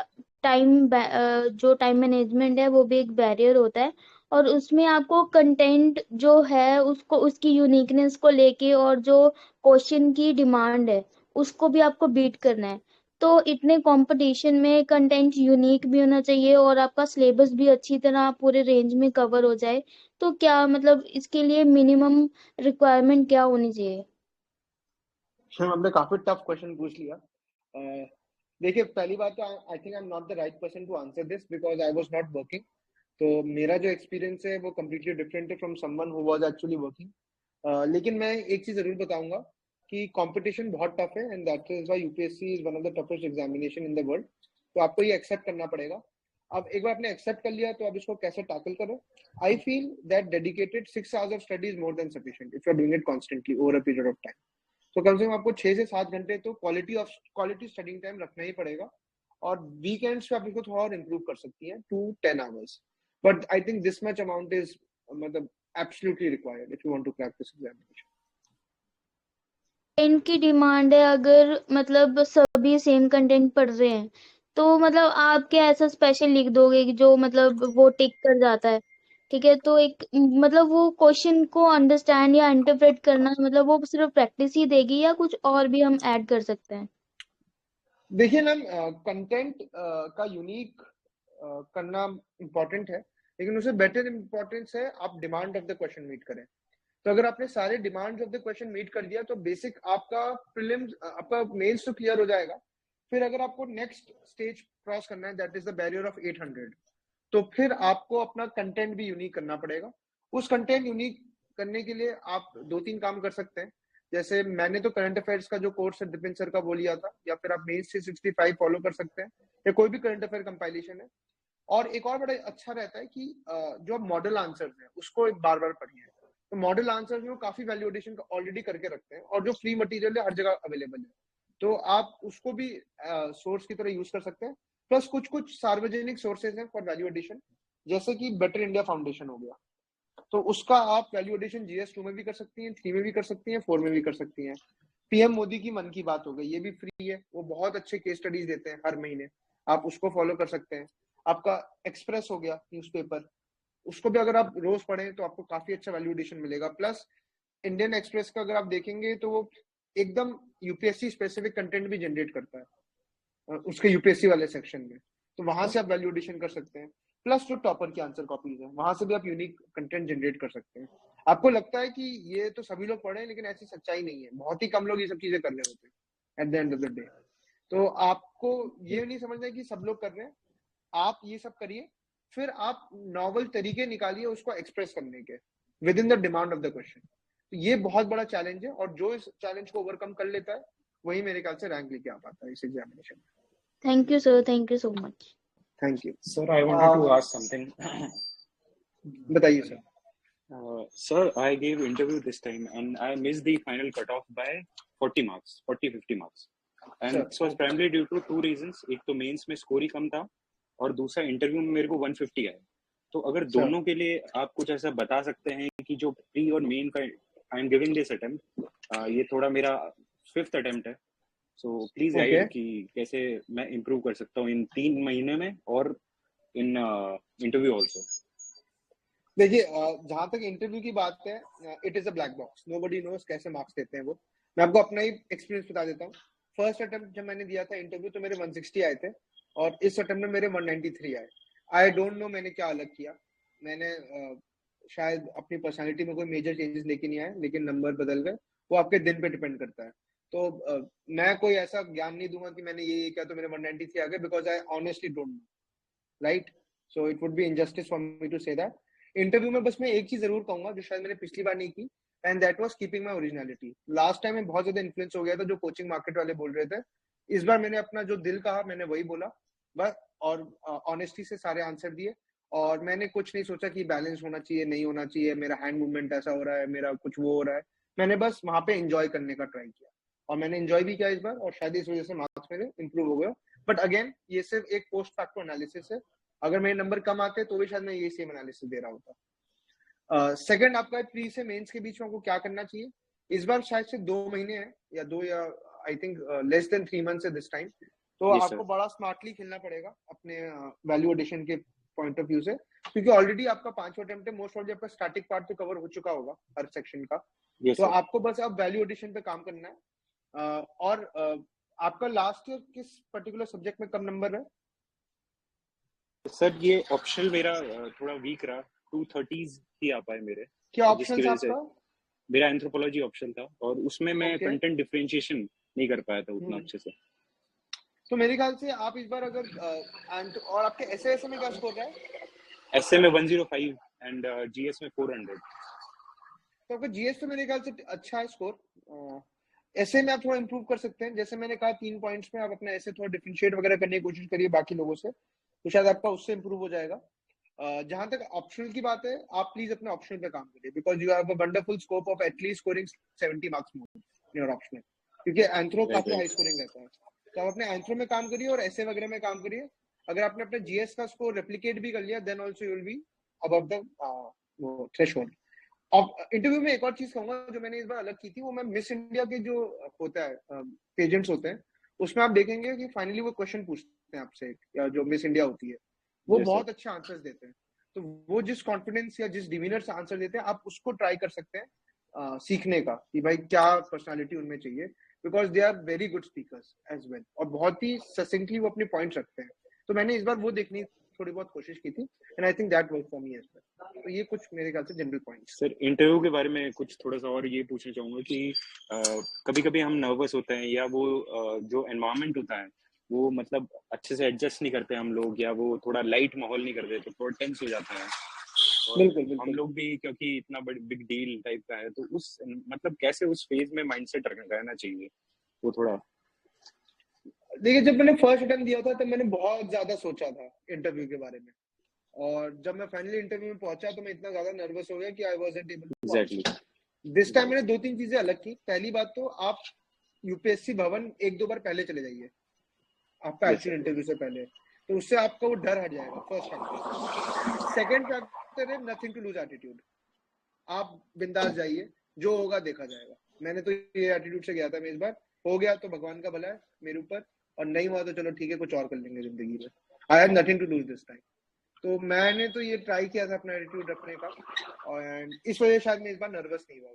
टाइम जो टाइम मैनेजमेंट है वो भी एक बैरियर होता है, और उसमें आपको कंटेंट जो है उसको उसकी यूनिकनेस को लेके और जो क्वेश्चन की डिमांड है उसको भी आपको बीट करना है. तो इतने कंपटीशन में कंटेंट यूनिक भी होना चाहिए और आपका सिलेबस भी अच्छी तरह पूरे रेंज में कवर हो जाए. तो क्या मतलब इसके लिए मिनिमम रिक्वायरमेंट क्या होनी चाहिए? सर हमने काफी टफ क्वेश्चन पूछ लिया. देखिए, पहली बात तो I think I am not the right person to answer this because I was not working. तो मेरा जो एक्सपीरियंस है वो कम्प्लीटली डिफरेंट है from someone who was actually working. लेकिन मैं एक चीज जरूर बताऊंगा कि कंपटीशन बहुत टफ है, and that is why UPSC is one of the toughest examination in the world. तो आपको ये एक्सेप्ट करना पड़ेगा. अब एक बार आपने एक्सेप्ट कर लिया तो आप इसको कैसे टैकल करो. I feel that dedicated 6 hours of study is more than sufficient if you are doing it constantly over a period of time. तो कम से कम आपको 6 से 7 घंटे तो क्वालिटी स्टडिंग टाइम रखना ही पड़ेगा, और वीकेंड्स पे आप इसको थोड़ा और इम्प्रूव कर सकती हैं to 10 hours. But I think this much amount is मतलब absolutely required if you want to crack this examination. Content की डिमांड है, अगर मतलब सभी सेम कंटेंट पढ़ रहे हैं तो मतलब आप क्या ऐसा स्पेशल लिख दोगे कि जो मतलब वो टिक कर जाता है ठीक है, तो एक मतलब वो क्वेश्चन को अंडरस्टैंड या इंटरप्रेट करना, मतलब वो सिर्फ प्रैक्टिस ही देगी या कुछ और भी हम ऐड कर सकते हैं? देखिए मैम, कंटेंट का यूनिक करना इम्पोर्टेंट है, लेकिन उससे बेटर इम्पोर्टेंस है आप demand of the question meet करें। तो अगर आपने सारे demands of the question meet कर दिया तो बेसिक आपका प्रीलिम्स, आपका मेंस तो क्लियर हो जाएगा। फिर अगर आपको नेक्स्ट स्टेज क्रॉस करना है, that is the barrier of 800, तो फिर आपको अपना कंटेंट भी यूनिक करना पड़ेगा। उस कंटेंट यूनिक करने के लिए आप 2-3 काम कर सकते हैं। जैसे मैंने तो करंट अफेयर्स का जो कोर्स है दिपिन सर का वो लिया था, या फिर आप मेंस 365 फॉलो कर सकते हैं, या कोई भी करंट अफेयर कंपाइलेशन है। और एक और बड़ा अच्छा रहता है कि जो मॉडल आंसर्स हैं उसको एक बार बार पढ़िए। तो मॉडल आंसर्स में वो काफी वैल्यूएशन ऑलरेडी करके रखते हैं, और जो फ्री मटेरियल है हर जगह अवेलेबल है, तो आप उसको भी सोर्स की तरह यूज कर सकते हैं। प्लस कुछ कुछ सार्वजनिक सोर्सेज हैं फॉर वैल्यू एडिशन, जैसे कि बेटर इंडिया फाउंडेशन हो गया, तो उसका आप वैल्यू एडिशन GS2 में भी कर सकती हैं, 3 में भी कर सकती हैं, 4 में भी कर सकती हैं। PM मोदी की मन की बात हो गई, ये भी फ्री है, वो बहुत अच्छे केस स्टडीज देते हैं हर महीने, आप उसको फॉलो कर सकते हैं। आपका एक्सप्रेस हो गया न्यूज़पेपर, उसको भी अगर आप रोज पढ़ें तो आपको काफी अच्छा वैल्यू एडिशन मिलेगा। प्लस इंडियन एक्सप्रेस का अगर आप देखेंगे तो वो एकदम यूपीएससी स्पेसिफिक कंटेंट भी जनरेट करता है उसके यूपीएससी वाले सेक्शन में, तो वहां से आप वैल्यू एडिशन कर सकते हैं। प्लस जो टॉपर की आंसर कॉपीज है वहां से भी आप यूनिक कंटेंट जनरेट कर सकते हैं। आपको लगता है कि ये तो सभी लोग पढ़े हैं, लेकिन ऐसी सच्चाई नहीं है, बहुत ही कम लोग ये सब चीजें कर रहे होते हैं at the end of the day. तो आपको ये नहीं समझना है कि सब लोग कर रहे हैं, आप ये सब करिए, फिर आप नॉवल तरीके निकालिए उसको एक्सप्रेस करने के with in the demand of the question. तो ये बहुत बड़ा चैलेंज है, और जो इस चैलेंज को ओवरकम कर लेता है वही मेरे ख्याल से रैंक लेके आ पाता है इस एग्जामिनेशन में। Thank you sir, thank you so much. Thank you Sir, I wanted to ask something. बताइए sir. Sir, I gave interview this time and I missed the final cutoff by 40 marks, 40-50 marks. And Sure. this was primarily due to 2 reasons. एक तो mains में score ही कम था, और दूसरा interview में मेरे को 150 आया। तो अगर Sure. दोनों के लिए आप कुछ ऐसा बता सकते हैं कि जो प्री और मेन का I am giving this attempt, ये थोड़ा मेरा 5th अटेम्प्ट है, सो प्लीज Okay. गाइड कि कैसे मैं इम्प्रूव कर सकता हूँ इन 3 महीने में और इन इंटरव्यू ऑल्सो। देखिए, जहां तक इंटरव्यू की बात है, it is a black box, nobody nose कैसे मार्क्स देते हैं वो। मैं आपको अपना ही एक्सपीरियंस बता देता हूँ। फर्स्ट अटेम्प्ट जब मैंने दिया था इंटरव्यू तो मेरे 160 आए थे, और इस अटेम्प्ट में मेरे 193 आए। आई डोंट नो मैंने क्या अलग किया, मैंने शायद अपनी पर्सनालिटी में कोई मेजर चेंजेस लेके नहीं आए, लेकिन नंबर बदल गए, वो आपके दिन पे डिपेंड करता है। तो मैं कोई ऐसा ज्ञान नहीं दूंगा कि मैंने ये किया तो मेरे 193 आ गए, because I honestly don't know, right? So it would be injustice for me to say that. Interview में बस मैं एक चीज जरूर कहूंगा जो शायद मैंने पिछली बार नहीं की, and that was keeping my originality. Last time में बहुत ज्यादा इन्फ्लुएंस हो गया था जो कोचिंग मार्केट वाले बोल रहे थे, इस बार मैंने अपना जो दिल कहा मैंने वही बोला बस, और ऑनेस्टी से सारे आंसर दिए। और मैंने कुछ नहीं सोचा कि बैलेंस होना चाहिए नहीं होना चाहिए, मेरा हैंड मूवमेंट ऐसा हो रहा है, मेरा कुछ वो हो रहा है। मैंने बस वहां पे एंजॉय करने का ट्राई किया, और मैंने एंजॉय भी किया इस बार, और शायद इस वजह से मार्क्स मेरे इंप्रूव हो गए। बट अगेन ये सिर्फ एक पोस्ट फैक्टर एनालिसिस है, अगर मेरे नंबर कम आते तो भी शायद मैं ये सेम एनालिसिस दे रहा होता। सेकंड, आपका प्री से मेंस के बीच में आपको क्या करना चाहिए। इस बार शायद से 2 महीने हैं या 2 या I think less than 3 months है दिस टाइम, तो Yes, आपको sir. बड़ा स्मार्टली खेलना पड़ेगा अपने वैल्यू एडिशन के पॉइंट ऑफ व्यू से, क्योंकि ऑलरेडी आपका 5वां अटेम्प्ट है, मोस्ट ऑफ आपका स्टैटिक पार्ट तो कवर हो चुका होगा हर सेक्शन का। Yes, तो sir. आपको बस अब वैल्यू एडिशन पे काम करना है। और आपका लास्ट ईयर किस पर्टिकुलर सब्जेक्ट में कम नंबर है? सर ये ऑप्शनल मेरा थोड़ा वीक रहा, 230s ही आ पाए मेरे, क्या जिसकी ऑप्शन वजह से आपका? मेरा एंथ्रोपोलॉजी ऑप्शन था, और उसमें मैं Okay. कंटेंट डिफरेंशिएशन नहीं कर पाया था उतना अच्छे से। तो मेरे ख्याल से आप इस बार अगर और आपके ऐसे में क्या स्कोर रहा है? एसए में 105 एंड जीएस में 400। तो आपका जीएस तो मेरे ख्याल से अच्छा है स्कोर। ऐसे में आप थोड़ा इंप्रूव कर सकते हैं, जैसे मैंने कहा 3 पॉइंट्स में आप अपना ऐसे थोड़ा डिफरेंशिएट वगैरह करने की कोशिश करिए बाकी लोगों से, तो शायद आपका उससे इंप्रूव हो जाएगा। जहां तक ऑप्शनल की बात है, आप प्लीज अपने ऑप्शनल पे काम करिए, because you have a wonderful scope of at least scoring 70 marks more in your optional, क्योंकि एंथ्रो काफी हाई स्कोरिंग रहता है। तो आप अपने एंथ्रो में काम करिए और ऐसे वगैरह में काम करिए। अगर आपने अपने जीएस का स्कोर रेप्लिकेट भी कर लिया, then also you will be above the threshold. अब इंटरव्यू में एक और चीज कहूंगा जो मैंने इस बार अलग की थी, वो मैं मिस इंडिया के जो होता है पेजेंट्स होते हैं, उसमें आप देखेंगे कि फाइनली वो क्वेश्चन पूछते हैं आपसे, या जो मिस इंडिया होती है वो Yes, बहुत अच्छे आंसर्स देते हैं। तो वो जिस कॉन्फिडेंस या जिस डिमीनर से आंसर देते हैं, आप उसको ट्राई कर सकते हैं सीखने का कि भाई क्या पर्सनालिटी उनमें चाहिए, because they are very good speakers as well, और बहुत ही ससिंक्टली वो अपने पॉइंट्स रखते हैं। तो मैंने इस बार वो देखने की थोड़ी बहुत कोशिश की थी, and I think that work for me as well. तो ये कुछ मेरे ख्याल से जनरल पॉइंट्स। सर इंटरव्यू के बारे में कुछ थोड़ा सा और ये पूछना चाहूंगा कि कभी कभी हम नर्वस होते हैं, या वो जो एनवायरनमेंट होता है वो मतलब अच्छे से एडजस्ट नहीं करते हम लोग, या वो थोड़ा लाइट माहौल नहीं करते तो थोड़ा टेंस हो जाता है। और बिल्कुल हम लोग भी क्योंकि इतना बिग डील टाइप का है, तो उस मतलब कैसे उस फेज में माइंडसेट रहना चाहिए वो थोड़ा। देखिए, जब मैंने फर्स्ट अटेम्प्ट दिया था तब मैंने बहुत ज्यादा सोचा था इंटरव्यू के बारे में, और जब मैं फाइनली इंटरव्यू में पहुंचा तो मैं इतना ज्यादा नर्वस हो गया कि I wasn't able to exactly. This time मैंने 2-3 चीजें अलग की। पहली बात तो आप यूपीएससी भवन 1-2 बार पहले चले जाइए आपका Yes, एक्चुअल इंटरव्यू से पहले, तो उससे आपका वो डर हट जाएगा। First factor. सेकंड फैक्टर है नथिंग टू लूज एटीट्यूड। आप बिंदास जाइए, जो होगा देखा जाएगा। मैंने तो ये एटीट्यूड से गया था मैं इस बार, हो गया तो भगवान का भला है मेरे ऊपर, और नहीं हुआ तो चलो ठीक है, कुछ और कर लेंगे जिंदगी में। I have nothing to lose this time. तो मैंने तो ये ट्राई किया था अपना एटीट्यूड रखने का, और इस वजह से शायद मैं इस बार नर्वस नहीं हुआ।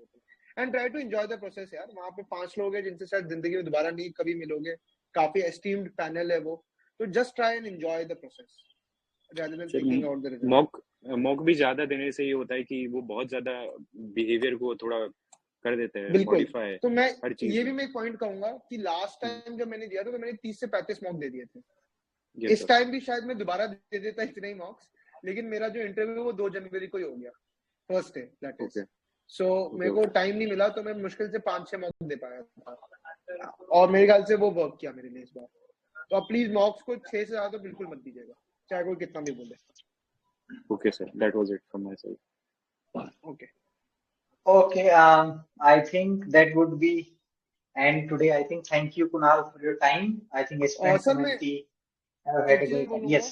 And try to enjoy the process यार। वहां पे 5 लोग हैं जिनसे शायद जिंदगी में दोबारा नहीं कभी मिलोगे, काफी एस्टीम्ड पैनल है वो, तो just try and enjoy the process rather than thinking about the result. Mock भी ज्यादा देने से ये होता है कि वो बहुत ज्यादा बिहेवियर को थोड़ा कर देते हैं बिल्कुल। मॉडिफाई तो मैं हर चीज ये में। भी मैं एक पॉइंट कहूंगा कि लास्ट टाइम जब मैंने दिया था तो मैंने 30 से 35 मॉक दे दिए थे। Yes, इस sir. टाइम भी शायद मैं दोबारा दे देता इतने ही मॉक्स, लेकिन मेरा जो इंटरव्यू वो 2 जनवरी को ही हो गया, first day that is. Okay. सो मेरे को Okay. टाइम नहीं मिला, तो मैं मुश्किल से 5-6 मॉक दे पाया था, और मेरे ख्याल से वो वर्क किया मेरे लिए इस बार। तो आप प्लीज मॉक्स को 6 से ज्यादा बिल्कुल मत दीजिएगा, चाहे कोई कितना भी बोले। Okay, sir. That was it from my side. Okay Okay, I think that would be end today. I think thank you, Kunal, for your time. I think Aspirant sir मैं community have had एक a चीज good time. बोलूंगा, Yes,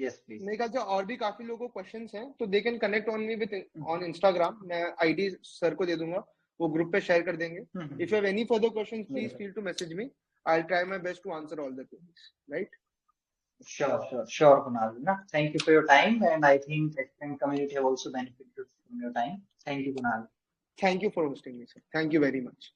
yes, please. मेरे ख्याल से और भी काफी लोगों को क्वेश्चंस हैं, तो they can connect on me with on Instagram. मैं आईडी सर को दे दूंगा, वो ग्रुप पे शेयर कर देंगे। If you have any further questions please feel to message me, I will try my best to answer all the questions, right? Sure, Kunal. No, thank you for your time, and I think Aspirant community have also benefited from your time. Thank you, Kunal. Thank you for hosting me sir, thank you very much.